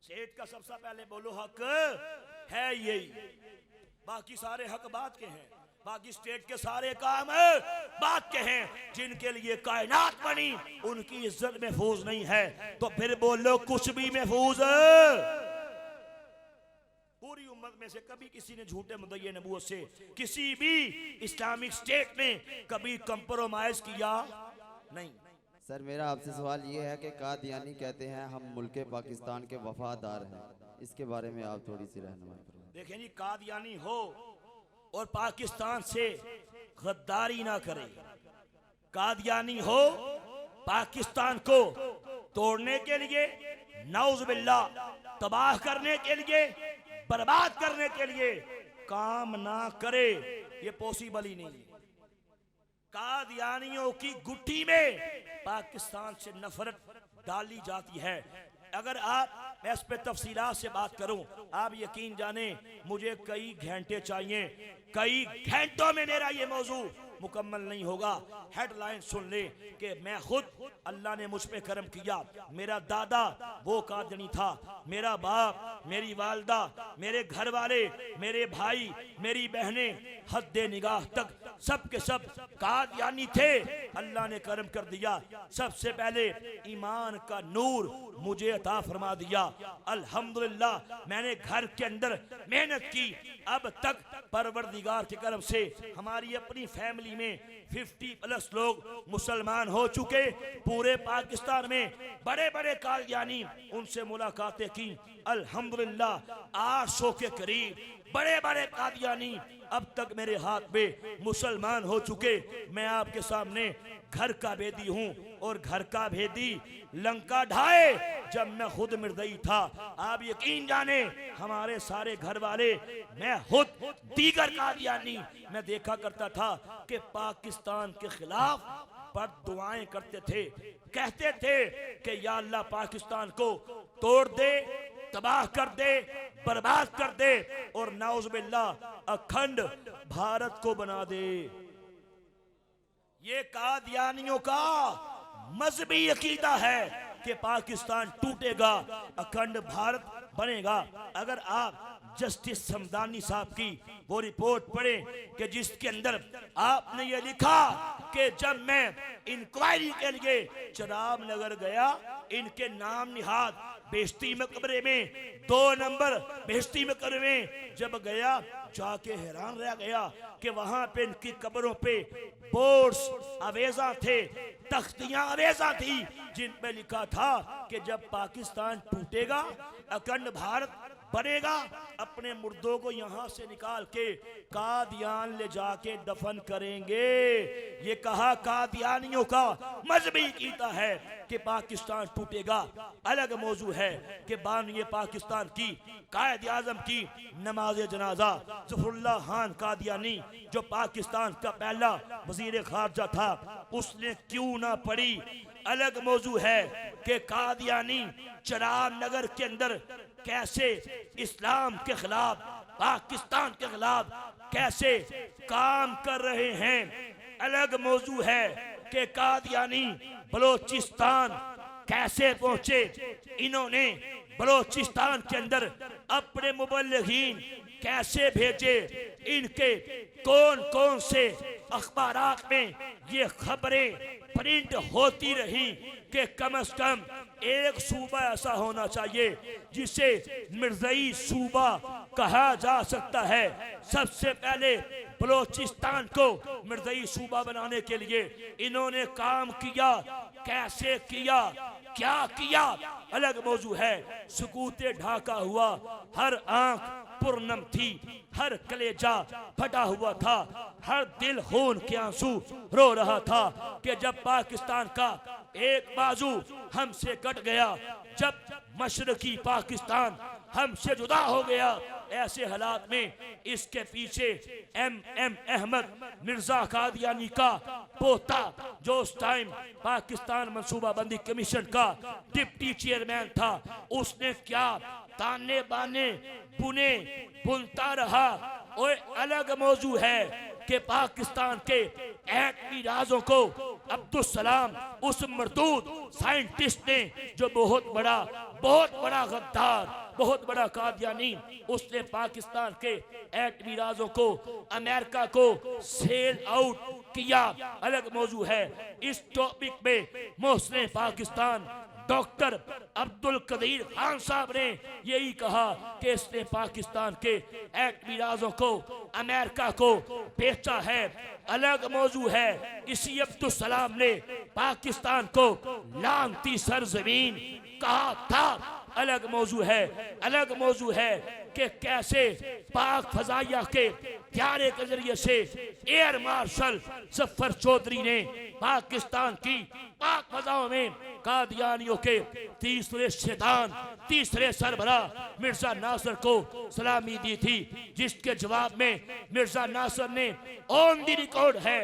स्टेट का सबसे पहले बोलो हक है यही, बाकी सारे हक बात के हैं, बाकी स्टेट के सारे काम बात के हैं। जिनके लिए कायनात बनी उनकी इज्जत महफूज नहीं है तो फिर बोलो कुछ भी महफूज। पूरी उम्मत में से कभी किसी ने झूठे मुद्दे नबूवत से किसी भी इस्लामिक स्टेट ने कभी कंप्रोमाइज किया नहीं। सर मेरा आपसे सवाल ये है कि कादियानी कहते हैं हम मुल्के पाकिस्तान के वफादार हैं, इसके बारे में आप थोड़ी सी रहनुमाई करें। देखें जी, कादियानी हो और पाकिस्तान से गद्दारी ना करे, कादियानी हो पाकिस्तान को तोड़ने के लिए, नौज़ बिल्लाह तबाह करने के लिए, बर्बाद करने के लिए काम ना करे, ये पॉसिबल ही नहीं है। कादियानियों की गुट्ठी में पाकिस्तान से नफरत डाली जाती है। अगर आप मैं इस पे तफसीलात से बात करूं, आप यकीन जाने मुझे कई घंटे चाहिए, कई घंटों में मेरा ये मौजू मुकम्मल नहीं होगा। हेडलाइन सुन ले कि मैं खुद, अल्लाह ने मुझ पे करम किया, मेरा दादा वो कादियानी था, मेरा बाप, मेरी वालदा, मेरे घर वाले, मेरे भाई, मेरी बहनें, हद्दे निगाह तक सब के सब कादियानी थे। अल्लाह ने करम कर दिया, सबसे पहले ईमान का नूर मुझे अता फरमा दिया। अल्हम्दुलिल्लाह मैंने घर के अंदर मेहनत की, अब तक परवरदिगार के करम से हमारी अपनी फैमिली फैमिली में 50+ लोग मुसलमान हो चुके। पूरे पाकिस्तान में बड़े बड़े कादियानी, उनसे मुलाकातें की। अल्हम्दुलिल्लाह 800 के करीब बड़े बड़े कादियानी अब तक मेरे हाथ में मुसलमान हो चुके। मैं आपके सामने घर का भेदी हूँ, और घर का भेदी लंका ढाए जब मैं खुद मिर्दई था। आप यकीन जाने हमारे सारे घर वाले, मैं खुद दीगर कादियानी, मैं देखा करता था कि पाकिस्तान के खिलाफ पर दुआएं करते थे, कहते थे कि या अल्लाह पाकिस्तान को तोड़ दे, तबाह कर दे, बर्बाद कर दे, और नाउज़ुबिल्लाह अखंड भारत को बना दे। ये कादियानियों का मजहबी अकीदा है कि पाकिस्तान टूटेगा, अखंड भारत बनेगा। अगर आप जस्टिस समदानी साहब की वो रिपोर्ट पढ़े कि जिसके अंदर आपने ये लिखा कि जब मैं इंक्वायरी के लिए चराब नगर गया, इनके नाम निहाद बेहस्ती मकबरे में 2 नंबर बेहस्ती मकबरे में जब गया, जाके हैरान रह गया कि वहां पे इनकी कब्रों पे बोर्ड्स अवेजा थे, तख्तियां अवेजा थी, जिन पे लिखा था कि जब पाकिस्तान टूटेगा, अखंड भारत बनेगा, अपने मुर्दों को यहाँ से निकाल के कादियान ले जाके दफन करेंगे। ये कहा कादियानियों का मजहबी कीता है कि पाकिस्तान टूटेगा। अलग मौजू है कि बानिए पाकिस्तान की कायद आजम की नमाज जनाजा ज़फ़रुल्लाह खान कादियानी, जो पाकिस्तान का पहला वजीर खारजा था, उसने क्यों ना पढ़ी। अलग मौजू है कि कादियानी चराब नगर के अंदर कैसे इस्लाम के खिलाफ, पाकिस्तान के खिलाफ कैसे काम कर रहे हैं। अलग मौजू है कि कादियानी बलोचिस्तान कैसे पहुंचे। इन्होंने बलोचिस्तान के अंदर अपने मुबल्लिगीन कैसे भेजे, इनके कौन कौन से अखबारात में ये खबरें प्रिंट होती रही कि कम से कम एक सूबा ऐसा होना चाहिए जिसे मिर्ज़ई सूबा कहा जा सकता है। सबसे पहले बलोचिस्तान को मिर्ज़ई सूबा बनाने के लिए इन्होंने काम किया। कैसे किया, क्या किया, अलग मौजू है। सुकूते ढाका हुआ, हर आंख पुरनम थी, हर कलेजा फटा हुआ था, हर दिल खून के आंसू रो रहा था कि जब पाकिस्तान का एक बाजू हमसे कट गया, जब मशरकी पाकिस्तान हमसे जुदा हो गया। ऐसे हालात में इसके पीछे MM अहमद मिर्जा कादियानी का पोता, जो उस टाइम पाकिस्तान मंसूबाबंदी कमीशन का डिप्टी चेयरमैन था, उसने क्या ताने बाने बुने बुनता रहा। और अलग मौजू है कि पाकिस्तान के एटमी राजों को अब्दुल सलाम, उस मरदूद साइंटिस्ट ने, जो बहुत बड़ा गद्दार, बहुत बड़ा कादियानी, उसने पाकिस्तान के एटमी राजों को, अमेरिका को सेल आउट किया। अलग मौजू है। इस टॉपिक में मोहसिन पाकिस्तान डॉक्टर अब्दुल कदीर खान साहब ने यही कहा कि इसने पाकिस्तान के एटमी राजों को, अमेरिका को बेचा है। अलग मौजू है, इसी अब्दुल सलाम ने पाकिस्तान को लानती सरजमीन कहा था। अलग मौजू है कि कैसे पाक फजाइया के त्यारे के जरिए से एयर मार्शल जफर चौधरी ने पाकिस्तान की पाक फजाओं में कादियानियों के तीसरे सरबराह मिर्जा नासर को सलामी दी थी, जिसके जवाब में मिर्जा नासर ने ऑन द रिकॉर्ड है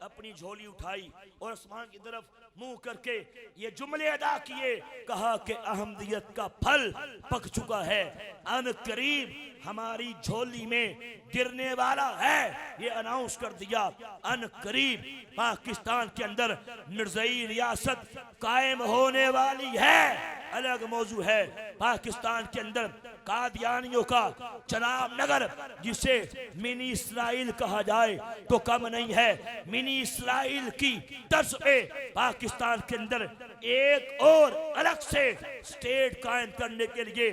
अपनी झोली उठाई और आसमान की तरफ मुंह करके ये जुमले अदा किए, कहा कि अहमदियत का फल पक चुका है, अन करीब हमारी झोली में गिरने वाला है। ये अनाउंस कर दिया। अन करीब पाकिस्तान के अंदर मिर्ज़ई रियासत कायम होने वाली है। अलग मौजू है, पाकिस्तान के अंदर कादियानियों का चनाब नगर, जिसे मिनी इसराइल कहा जाए तो कम नहीं है। मिनी इसराइल की तर्ज पे पाकिस्तान के अंदर एक और अलग से स्टेट कायम करने के लिए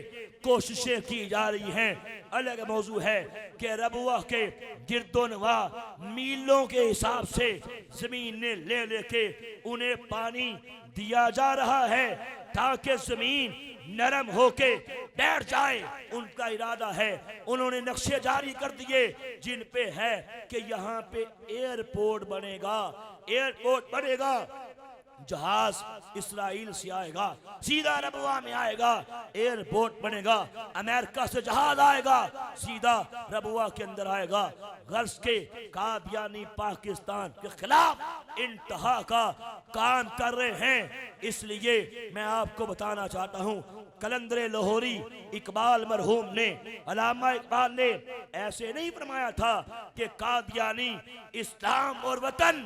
कोशिशें की जा रही हैं। अलग मौजू है कि रबुआ के गिरदोनवा मीलों के हिसाब से जमीन ने ले लेके उन्हें पानी दिया जा रहा है ताकि जमीन नरम होके बैठ जाए। उनका इरादा है, उन्होंने नक्शे जारी कर दिए जिन पे है कि यहाँ पे एयरपोर्ट बनेगा, एयरपोर्ट बनेगा, जहाज इस्राइल से आएगा, सीधा रबुआ में आएगा, एयरपोर्ट बनेगा, अमेरिका से जहाज आएगा, सीधा रबुआ के अंदर आएगा। गर्ज के कादियानी पाकिस्तान के खिलाफ इंतहा का काम कर रहे हैं। इसलिए मैं आपको बताना चाहता हूँ, कलंदर लाहौरी इकबाल मरहूम ने, अल्लामा इकबाल ने ऐसे नहीं फरमाया था कि कादियानी इस्लाम और वतन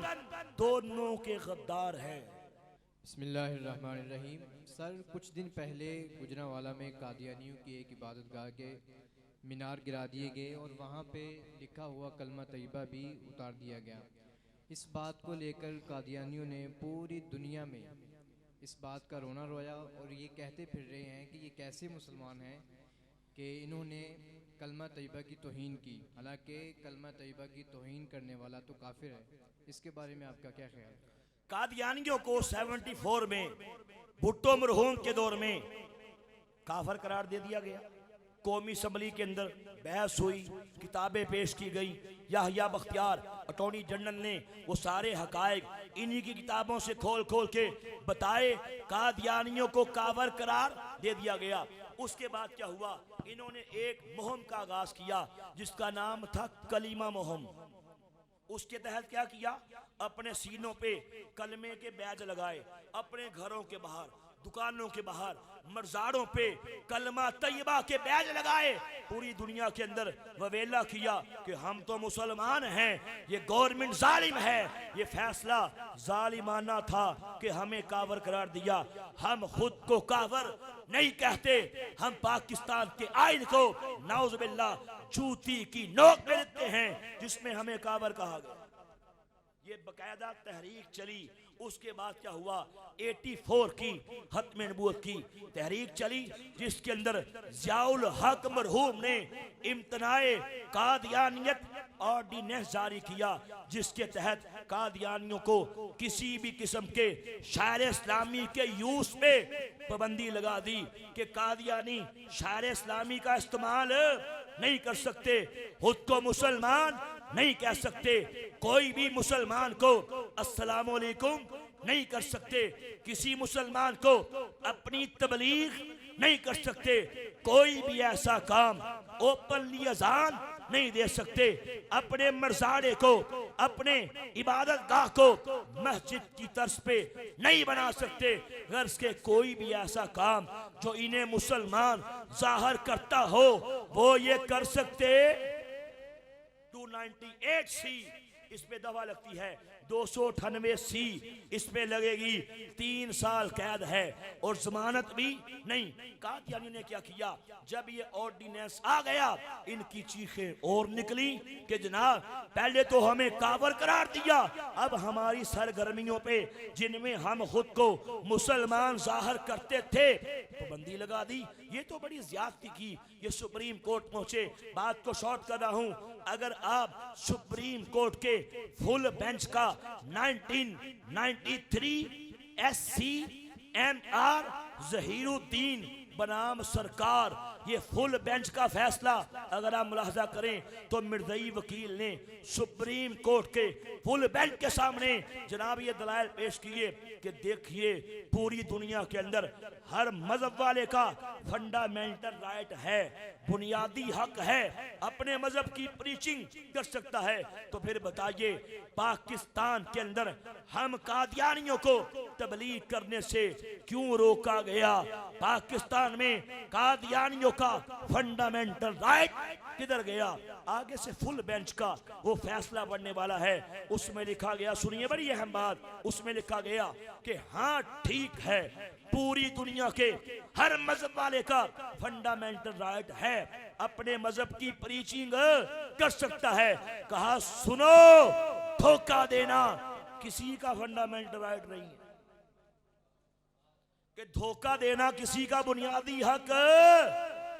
दोनों के गद्दार हैं। बिस्मिल्लाहिर्रहमानिर्रहीम। सर, कुछ दिन पहले गुजरांवाला में कादियानियों की एक इबादतगाह के मीनार गिरा दिए गए और वहाँ पे लिखा हुआ कलमा तैयबा भी उतार दिया गया। इस बात को लेकर कादियानियों ने पूरी दुनिया में इस बात का रोना रोया और ये कहते फिर रहे हैं कि ये कैसे मुसलमान हैं कि इन्होंने कलमा तैयबा की तौहीन की, हालांकि कलमा तैयबा की तौहीन करने वाला तो काफिर है। इसके बारे में आपका क्या ख्याल है? कादियानियों को 74 में भुट्टो मरहूम के दौर में काफिर करार दे दिया गया। कौमी असम्बली के अंदर बहस हुई, किताबें पेश की गई। याहिया बख्तियार अटॉर्नी जनरल ने वो सारे हकायक इन्हीं की किताबों से खोल खोल के बताए। कादियानियों को काफिर करार दे दिया गया। उसके बाद क्या हुआ, इन्होंने एक मुहिम का आगाज किया जिसका नाम था कलीमा मुहिम। उसके तहत क्या किया, अपने सीनों पे कलमे के बैज लगाए, अपने घरों के बाहर, दुकानों के बाहर, मर्जारों पे कलमा तैयबा के बैज लगाए। पूरी दुनिया के अंदर ववेला किया कि हम तो मुसलमान हैं, ये गवर्नमेंट जालिम है। ये फैसला जालिमाना था कि हमें काफिर करार दिया। हम खुद को काफिर नहीं कहते, हम पाकिस्तान के आइन को नाउज़ुबिल्लाह जूती की नोक में लिखते हैं जिसमें हमें काफिर कहा गया। ये बकायदा तहरीक चली। उसके बाद क्या हुआ, 84 की खत्म नबूवत की तहरीक चली जिसके अंदर ज़ियाउल हक मरहूम ने इम्तनाए कादियानियत ऑर्डिनेंस जारी किया जिसके तहत कादियानियों को किसी भी किस्म के शायर इस्लामी के यूज पे पाबंदी लगा दी कि कादियानी शायर इस्लामी का इस्तेमाल नहीं कर सकते, खुद को मुसलमान नहीं कह सकते, कोई भी मुसलमान को अस्सलामु अलैकुम नहीं कर सकते, किसी मुसलमान को अपनी तबलीग नहीं कर सकते, कोई भी ऐसा काम ओपनली अजान नहीं दे सकते, अपने मर्जारे को, अपने इबादत गाह को मस्जिद की तर्ज पे नहीं बना सकते। गर्ज के कोई भी ऐसा काम जो इन्हें मुसलमान जाहिर करता हो वो ये कर सकते। 298C इस पे दवा लगती है, 298C इस पे लगेगी, 3 साल कैद है और जमानत भी नहीं। कादियानी ने क्या किया, जब ये ऑर्डिनेंस आ गया इनकी चीखें और निकली कि जनाब पहले तो हमें काफिर करार दिया, अब हमारी सरगर्मियों पे जिनमें हम खुद को मुसलमान जाहिर करते थे पाबंदी लगा दी। ये तो बड़ी ज्यादती की। ये सुप्रीम कोर्ट पहुंचे। बात को शॉर्ट कर रहा हूं, अगर आप सुप्रीम कोर्ट के फुल बेंच का 1993 SCMR ज़हीरुद्दीन बनाम सरकार, ये फुल बेंच का फैसला अगर आप मुलाहजा करें तो मिर्ज़ई वकील ने सुप्रीम कोर्ट के फुल बेंच के सामने जनाब ये दलाइल पेश किए कि देखिए पूरी दुनिया के अंदर हर मजहब वाले का फंडामेंटल राइट है, बुनियादी हक है, अपने मजहब की प्रीचिंग कर सकता है। तो फिर बताइए पाकिस्तान के अंदर हम कादियानियों को तबलीग करने से क्यों रोका गया? पाकिस्तान में कादियानियों का फंडामेंटल राइट किधर गया? आगे से फुल बेंच का वो फैसला बनने वाला है। उसमें लिखा गया, सुनिए बड़ी अहम बात, उसमें लिखा गया कि हाँ ठीक है, पूरी दुनिया के हर मजहब वाले का फंडामेंटल राइट है, अपने मजहब की प्रीचिंग कर सकता है। कहा सुनो, धोखा देना किसी का फंडामेंटल राइट नहीं है, कि धोखा देना किसी का बुनियादी हक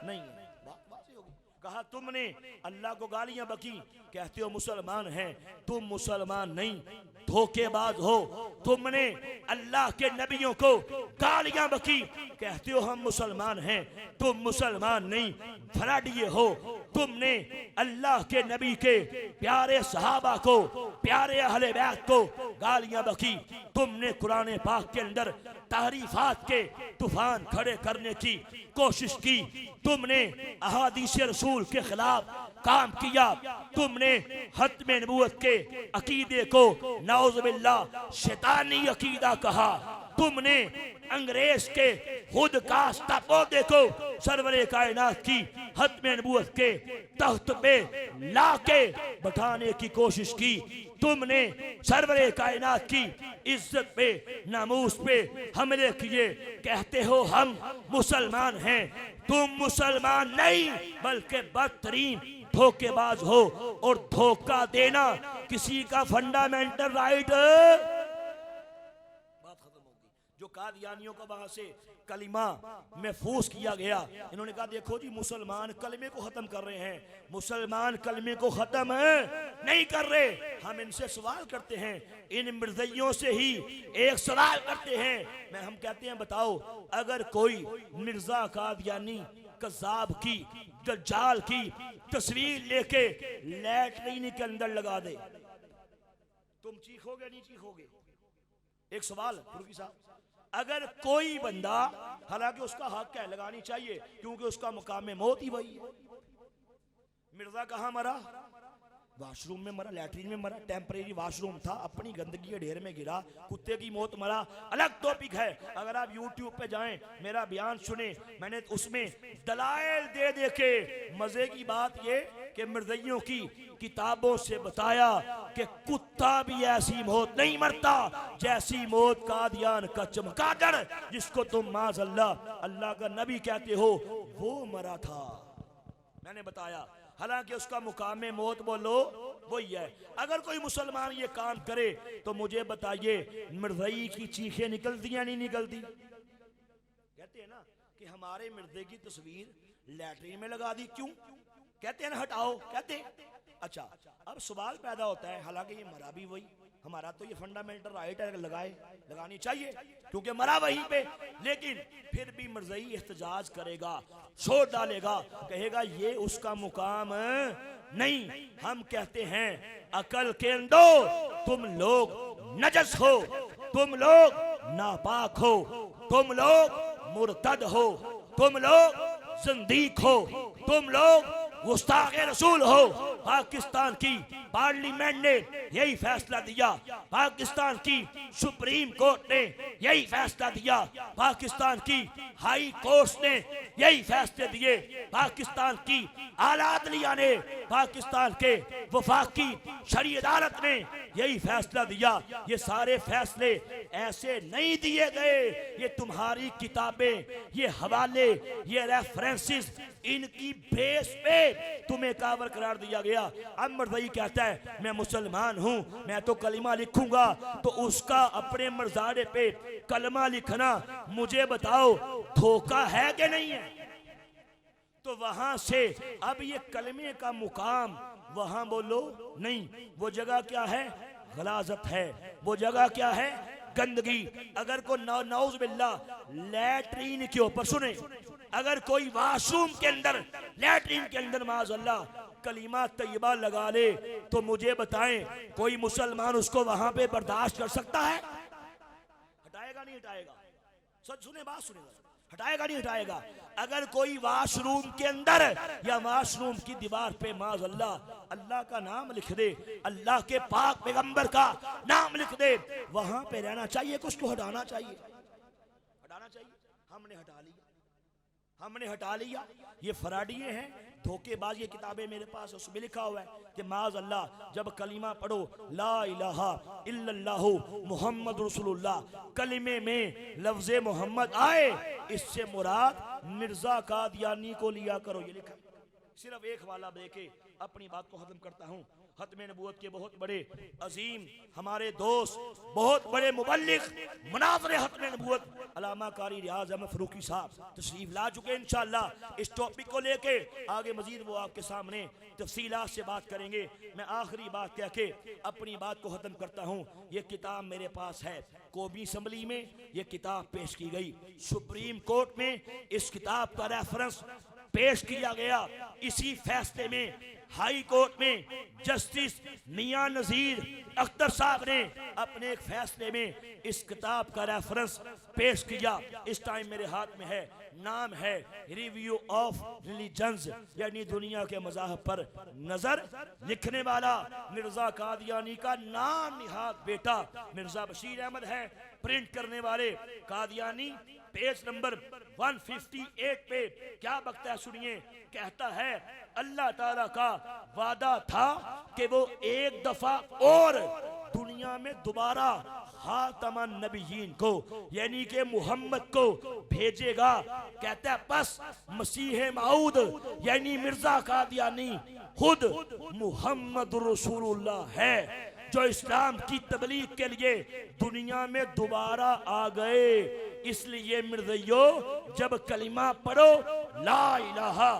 नहीं है। बात वाज़ेह होगी। कहा तुमने अल्लाह को गालियां बकी, कहते हो मुसलमान हैं, तुम मुसलमान नहीं, धोखेबाज हो। तुमने अल्लाह के नबियों को गालियां बकी, कहते हो हम मुसलमान हैं, तुम मुसलमान नहीं, फराडिये हो। तुमने अल्लाह के नबी के प्यारे सहाबा को, प्यारे अहले बैत को गालियां बकी। तुमने कुरान पाक के अंदर तारीफात के तूफान खड़े करने की कोशिश की। तुमने अहादीस रसूल के खिलाफ काम किया। तुमने खत्म नबूवत के अकीदे को नाउज़ुबिल्लाह शैतानी अकीदा कहा। तुमने अंग्रेज के खुद कास्ता पौधे को सरवरे कायनात की खत्म नबूवत के तख्त पे लाके बैठाने की कोशिश की। तुमने सरवरे कायनात की इज्जत पे, नामूस पे हमले किए। कहते हो हम मुसलमान हैं, तुम मुसलमान नहीं बल्कि बदतरीन धोखेबाज हो। और धोखा देना किसी का फंडामेंटल राइट। बात खत्म होगी। जो कादियानियों को वहां से कलिमा महफूज किया गया, इन्होंने कहा देखो जी मुसलमान कलमे को खत्म कर रहे हैं, मुसलमान कलमे को खत्म नहीं कर रहे। हम इनसे सवाल करते हैं, इन मिर्ज़इयों से ही एक सवाल करते हैं। हम कहते हैं बताओ, अगर कोई मिर्जा कादियानी कज़ाब की, दज्जाल की तस्वीर लेके लैट्रिन के अंदर लगा दे, तुम चीखोगे नहीं चीखोगे? एक सवाल फुर्की साहब, अगर कोई बंदा, हालांकि उसका हक है लगानी चाहिए क्योंकि उसका मुकाम मौत ही वही है। मिर्जा कहाँ मरा? वाशरूम में मरा, लैट्रिन में मरा, टेम्परेरी वाशरूम था, अपनी गंदगी के ढेर में गिरा, कुत्ते की मौत मरा, अलग टॉपिक है। अगर आप YouTube पे जाएं, मेरा बयान सुने, मैंने उसमें दलाइल दे दे के, मजे की बात ये कि मिर्ज़इयों की किताबों से बताया कि कुत्ता भी ऐसी मौत नहीं मरता जैसी मौत कादियान का चमगादड़, जिसको तुम माज़अल्लाह अल्लाह का नबी कहते हो, वो मरा था। मैंने बताया, हालांकि उसका मुकाम मौत बोलो वही है। अगर कोई मुसलमान ये काम करे तो मुझे बताइए, मिर्ज़ई की चीखें निकलती या नहीं निकलती? कहते हैं ना कि हमारे मिर्ज़े की तस्वीर लैट्रिन में लगा दी, क्यों? कहते हैं ना हटाओ, कहते हैं। अच्छा, अब सवाल पैदा होता है, हालांकि ये मरा भी वही, हमारा तो ये फंडामेंटल राइट है, लगानी चाहिए क्योंकि मरा वहीं पे, लेकिन फिर भी मिर्ज़ई एहतजाज करेगा, छोड़ डालेगा, कहेगा ये उसका मुकाम नहीं। हम कहते हैं अकल के अंदर तुम लोग नजस हो, तुम लोग नापाक हो, तुम लोग मुर्तद हो, तुम लोग ज़िंदीक हो, तुम लोग गुस्ताखे रसूल हो। पाकिस्तान की पार्लियामेंट ने यही फैसला दिया, पाकिस्तान की सुप्रीम कोर्ट ने यही फैसला दिया, पाकिस्तान की हाई कोर्ट ने यही फैसले दिए, पाकिस्तान की आला अदलिया ने, पाकिस्तान के वफाकी शरी अदालत ने यही फैसला दिया। ये सारे फैसले ऐसे नहीं दिए गए, ये तुम्हारी किताबें, ये हवाले, ये रेफरेंसेस, इनकी बेस पे तुम्हें कावर करार दिया गया। अब मिर्ज़ई कहता है मैं मुसलमान हूं, मैं तो कलिमा लिखूंगा, तो उसका अपने मर्ज़ारे पे कलमा लिखना मुझे बताओ धोखा है कि नहीं है? तो वहां से अब ये कलमे का मुकाम वहां बोलो नहीं, वो जगह क्या है? गलाजत है, वो जगह क्या है? गंदगी। अगर को नाउज़ बिल्लाह लैट्रीन के ऊपर, सुने, अगर कोई वाशरूम के अंदर, लैट्रीन के अंदर माज़अल्लाह कलीमा तैयबा लगा ले, तो मुझे बताएं कोई मुसलमान उसको वहां पे बर्दाश्त कर सकता है? हटाएगा नहीं हटाएगा? सच सुने, बात सुने, हटाएगा नहीं हटाएगा? अगर कोई वाशरूम के अंदर या वाशरूम की दीवार पे माज़अल्लाह अल्लाह का नाम लिख दे, अल्लाह के पाक पैगंबर का नाम लिख दे, वहां पे रहना चाहिए कि उसको हटाना चाहिए? हटाना चाहिए। हमने हटा लिया, हमने हटा लिया। ये फराडिये हैं, धोखेबाज। ये किताबें मेरे पास, उसमें लिखा हुआ है कि माज़अल्लाह जब कलीमा पढ़ो ला इलाहा इल्लल्लाहु मुहम्मद रसूलुल्लाह, कलिमे में लफ्ज़ मोहम्मद आए, इससे मुराद मिर्ज़ा कादियानी को लिया करो। ये लिखा। सिर्फ एक हवाला देके अपनी बात को खत्म करता हूँ। खत्म नबूवत के बहुत बड़े अजीम हमारे दोस्त, बहुत बड़े मुबल्लिग, मुनाज़िर खत्म नबूवत अल्लामा कारी रियाज अहमद फरूकी साहब तशरीफ ला चुके। इंशाअल्लाह इस टॉपिक को लेके आगे मजीद वो आपके सामने तफसीलात से बात करेंगे। मैं आखिरी बात कह के अपनी बात को ख़त्म करता हूँ। ये किताब मेरे पास है, कौमी असम्बली में ये किताब पेश की गई, सुप्रीम कोर्ट में इस किताब का रेफरेंस पेश किया गया। इसी फैसले में हाई कोर्ट में जस्टिस मियां नजीर अख्तर साहब ने अपने एक फैसले में इस किताब का रेफरेंस पेश किया। इस टाइम मेरे हाथ में है, नाम है रिव्यू ऑफ रिलीजन्स, यानी दुनिया के मज़ाहब पर नजर। लिखने वाला मिर्जा कादियानी का नाम निहाद बेटा मिर्जा बशीर अहमद है। प्रिंट करने वाले कादियानी। पेज नंबर 158 पे क्या बकता है सुनिए। कहता है अल्लाह ताला का वादा था कि वो एक दफा और दुनिया में दोबारा खातमन नबीयीन को यानी कि मोहम्मद को भेजेगा। कहता है बस मसीह मऊद यानी मिर्जा कादियानी खुद मोहम्मद रसूलुल्लाह है जो इस्लाम की तबलीग के लिए दुनिया में दोबारा आ गए। इसलिए मिर्ज़इयो जब कलिमा पढ़ो ला इलाहा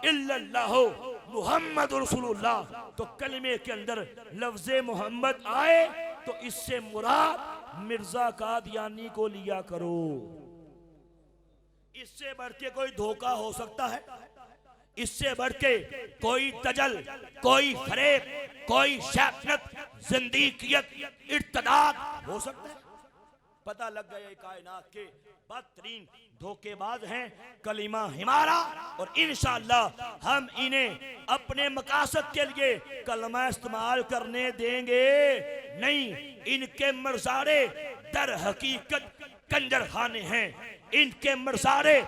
इल्लल्लाह मुहम्मद रसूलुल्लाह, तो कलिमे के अंदर लफ्ज़े मोहम्मद आए तो इससे मुराद मिर्जा कादियानी को लिया करो। इससे बढ़ के कोई धोखा हो सकता है? इससे बढ़ के कोई तजल, कोई फरेब, कोई शैतानत, जिंदगियत, इर्तिदाद हो सकता है? पता लग गया कायनात के बदतरीन धोखेबाज हैं कलिमा हमारा, और इंशाअल्लाह हम इन्हें अपने मकासद के लिए कलमा इस्तेमाल करने देंगे नहीं। इनके मर्जारे दर हकीकत कंजर खाने हैं, इनके मर्जारे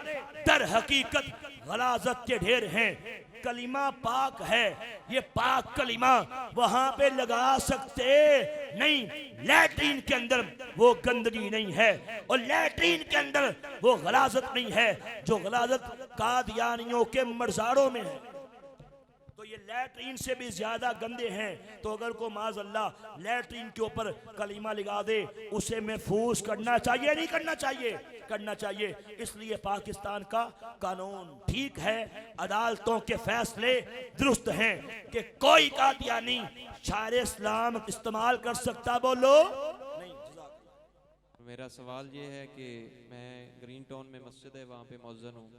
दर हकीकत गलाजत के ढेर हैं। कलिमा पाक है, ये पाक कलिमा वहां पे लगा सकते नहीं। लैट्रीन के अंदर वो गंदगी नहीं है और लैट्रीन के अंदर वो गलाजत नहीं है जो गलाजत कादियानियों के मर्जारों में है। तो ये लैट्रीन से भी ज्यादा गंदे हैं। तो अगर को माज़अल्लाह लैट्रीन के ऊपर कलीमा लगा दे उसे महफूज करना चाहिए, नहीं करना चाहिए? करना चाहिए। इसलिए पाकिस्तान का कानून ठीक है, अदालतों के फैसले दुरुस्त हैं कि कोई कादियानी शायर इस्लाम इस्तेमाल कर सकता, बोलो नहीं। मेरा सवाल ये है कि मैं ग्रीन टाउन में मस्जिद है वहाँ पे मौज़न हूँ,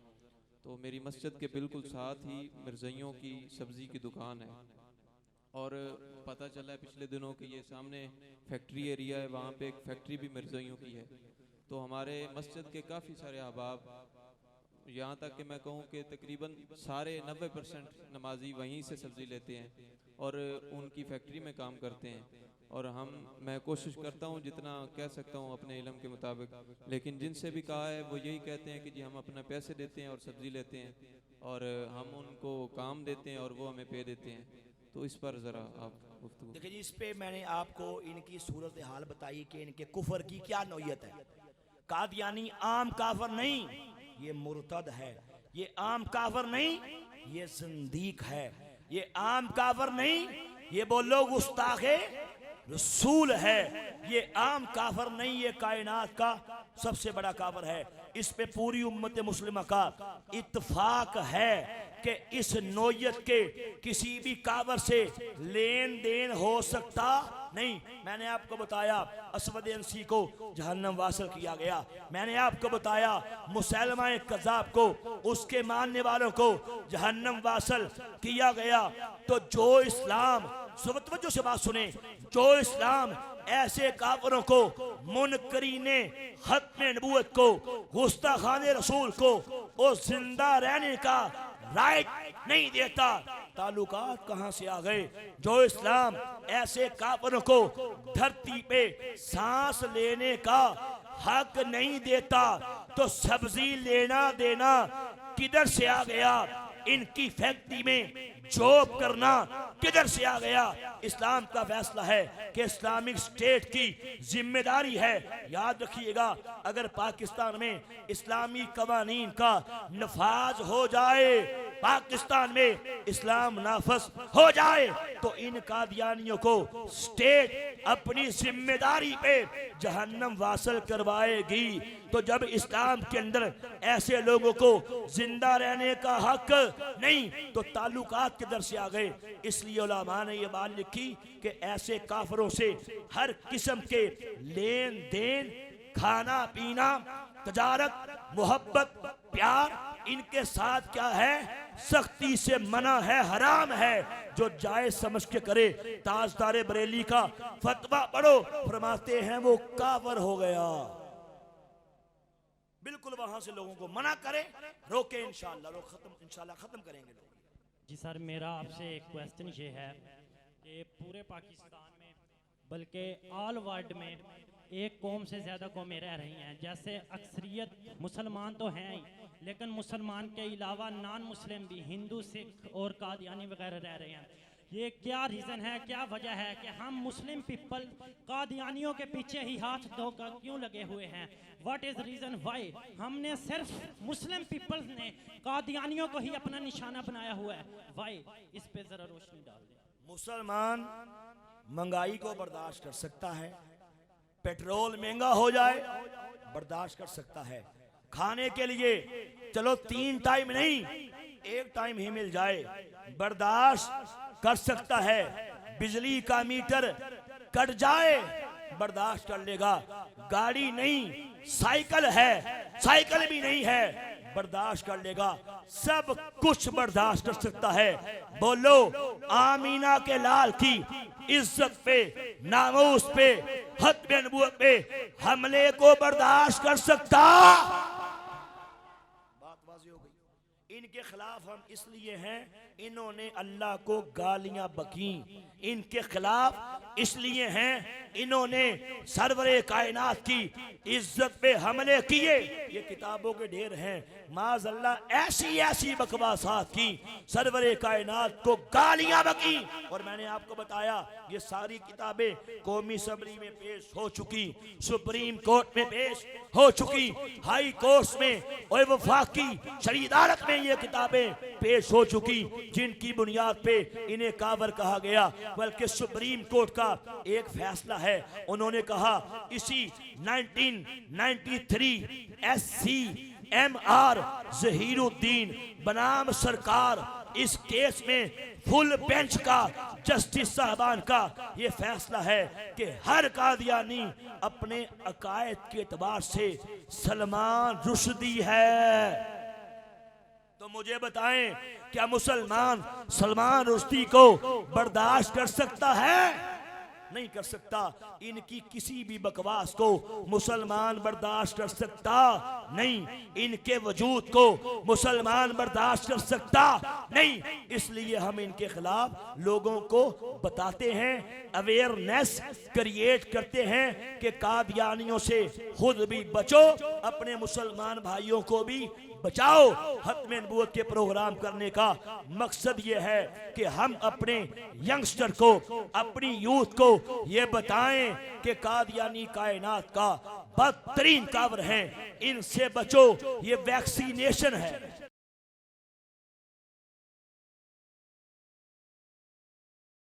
तो मेरी मस्जिद के बिल्कुल साथ ही मिर्ज़इयों की सब्ज़ी की दुकान है और पता चला है पिछले दिनों कि ये सामने फैक्ट्री एरिया है, वहाँ पे एक फैक्ट्री भी मिर्ज़इयों की है। तो हमारे मस्जिद के काफ़ी सारे अहबाब, यहाँ तक कि मैं कहूँ कि तकरीबन सारे 90% नमाजी वहीं से सब्ज़ी लेते हैं और उनकी फैक्ट्री में काम करते हैं। और मैं कोशिश करता हूँ जितना कह सकता हूँ अपने इल्म के मुताबिक, लेकिन जिनसे भी कहा है वो यही कहते हैं कि जी हम अपने पैसे देते हैं और सब्ज़ी लेते हैं और हम उनको काम देते हैं और वो हमें पे देते हैं। तो इस पर ज़रा आप गुफ्तगू। देखिए जी, इस पे मैंने आपको इनकी सूरत हाल बताई कि इनके कुफर की क्या नौयत है। कादियानी आम काफर नहीं, ये मुर्तद है। ये आम काफर नहीं, ये ज़िंदीक है। ये आम काफर नहीं, ये बोलो गुस्ताखे रसूल है। ये आम काफर नहीं, ये कायनात का सबसे बड़ा काफर है। इस पे पूरी उम्मत मुस्लिमा का इत्तफाक है कि इस नौयत के किसी भी काफर से लेन देन हो सकता नहीं। मैंने आपको बताया असवद अंसी को जहन्नम वासल किया गया। मैंने आपको बताया मुसैलमा कज़्ज़ाब को, उसके मानने वालों को जहन्नम वासल किया गया। तो जो इस्लाम, तवज्जो से बात सुने, जो इस्लाम ऐसे काफिरों को, मुनकरीने खत्म नबूवत को, गुस्ताखाने रसूल को और जिंदा रहने का राइट नहीं देता, ताल्लुकात कहां से आ गए? जो इस्लाम ऐसे काफिरों को धरती पे सांस लेने का हक नहीं देता, तो सब्जी लेना देना किधर से आ गया? इनकी फैक्ट्री में जॉब करना किधर से आ गया? इस्लाम का फैसला है कि इस्लामिक स्टेट की जिम्मेदारी है। याद रखिएगा, अगर पाकिस्तान में इस्लामी कवानीन का नफाज हो जाए पाकिस्तान में इस्लाम नाफज हो जाए तो इन कादियानियों को स्टेट अपनी जिम्मेदारी पे जहन्नम वासल करवाएगी। तो जब इस्लाम के अंदर ऐसे लोगों को जिंदा रहने का हक नहीं तो ताल्लुकात किधर से आ गए। इसलिए उलमा ने ये बात लिखी कि ऐसे काफरों से हर किस्म के लेन देन, खाना पीना, तजारत, मोहब्बत, प्यार, इनके साथ क्या है, सख्ती से मना है, हराम है। जो जायज समझ के करे, ताजदार बरेली का फतवा पढ़ो, फरमाते हैं वो काफर हो गया। बिल्कुल वहां से लोगों को मना करें, रोके, इंशाल्लाह खत्म करेंगे लोग। जी सर, मेरा आपसे एक क्वेश्चन ये है कि पूरे पाकिस्तान में बल्कि ऑल वर्ल्ड में एक कौम से ज़्यादा कौमें रह रही हैं। जैसे अक्सरियत मुसलमान तो हैं ही, लेकिन मुसलमान के अलावा नॉन मुस्लिम भी हिंदू, सिख और कादियानी वगैरह रह रहे हैं। ये क्या रीज़न है, क्या वजह है कि हम मुस्लिम पीपल कादियानियों के पीछे ही हाथ धोकर क्यों लगे हुए हैं? व्हाट इज़ रीज़न वाई हमने सिर्फ मुस्लिम पीपल्स ने कादियानियों को ही अपना निशाना बनाया हुआ है? वाई, इस पे ज़रा रोशनी डाल दें। मुसलमान महंगाई को बर्दाश्त कर सकता है, पेट्रोल महंगा हो जाए बर्दाश्त कर सकता है, खाने के लिए चलो 3 टाइम नहीं 1 टाइम ही मिल जाए बर्दाश्त कर सकता है, बिजली का मीटर कट जाए बर्दाश्त कर लेगा, गाड़ी नहीं साइकिल है, साइकिल भी नहीं है बर्दाश्त कर लेगा, सब कुछ बर्दाश्त कर सकता है। बोलो आमीना के लाल की इज्जत पे, नामूस पे, खत्म नबूवत पे हमले को बर्दाश्त कर सकता? बात वाज़ेह हो गई। इनके खिलाफ हम इसलिए हैं, इन्होंने अल्लाह को गालियां बकी। इनके खिलाफ इसलिए हैं, इन्होंने सरवरे कायनात की इज्जत पे हमले किए। ये किताबों के ढेर हैं, माज़अल्लाह ऐसी ऐसी बकवासात की, सरवरे कायनात को गालियां बकी। और मैंने आपको बताया ये सारी किताबें कौमी असम्बली में पेश हो चुकी, सुप्रीम कोर्ट में पेश हो चुकी, हाई कोर्ट में और वफाकी शरई अदालत में ये किताबें पेश हो चुकी, जिनकी बुनियाद पे इन्हें कावर कहा गया। बल्कि सुप्रीम कोर्ट का एक फैसला है, उन्होंने कहा इसी 1993 SCMR ज़हीरुद्दीन बनाम सरकार, इस केस में फुल बेंच का जस्टिस साहबान का ये फैसला है कि हर कादियानी अपने अकायद के एतबार से सलमान रुश्दी है। तो मुझे बताएं, क्या मुसलमान सलमान रुश्दी को बर्दाश्त कर सकता है? नहीं कर सकता। इनकी किसी भी बकवास को मुसलमान बर्दाश्त कर सकता नहीं, इनके वजूद को मुसलमान बर्दाश्त कर सकता नहीं। इसलिए हम इनके खिलाफ लोगों को बताते हैं, अवेयरनेस क्रिएट करते हैं कि कादियानियों से खुद भी बचो, अपने मुसलमान भाइयों को भी बचाओ। खत्म नबूवत के प्रोग्राम करने का मकसद ये है कि हम अपने यंगस्टर को, अपनी यूथ को ये बताएं कि कादियानी कायनात का बदतरीन कावर हैं, इनसे बचो। ये वैक्सीनेशन है,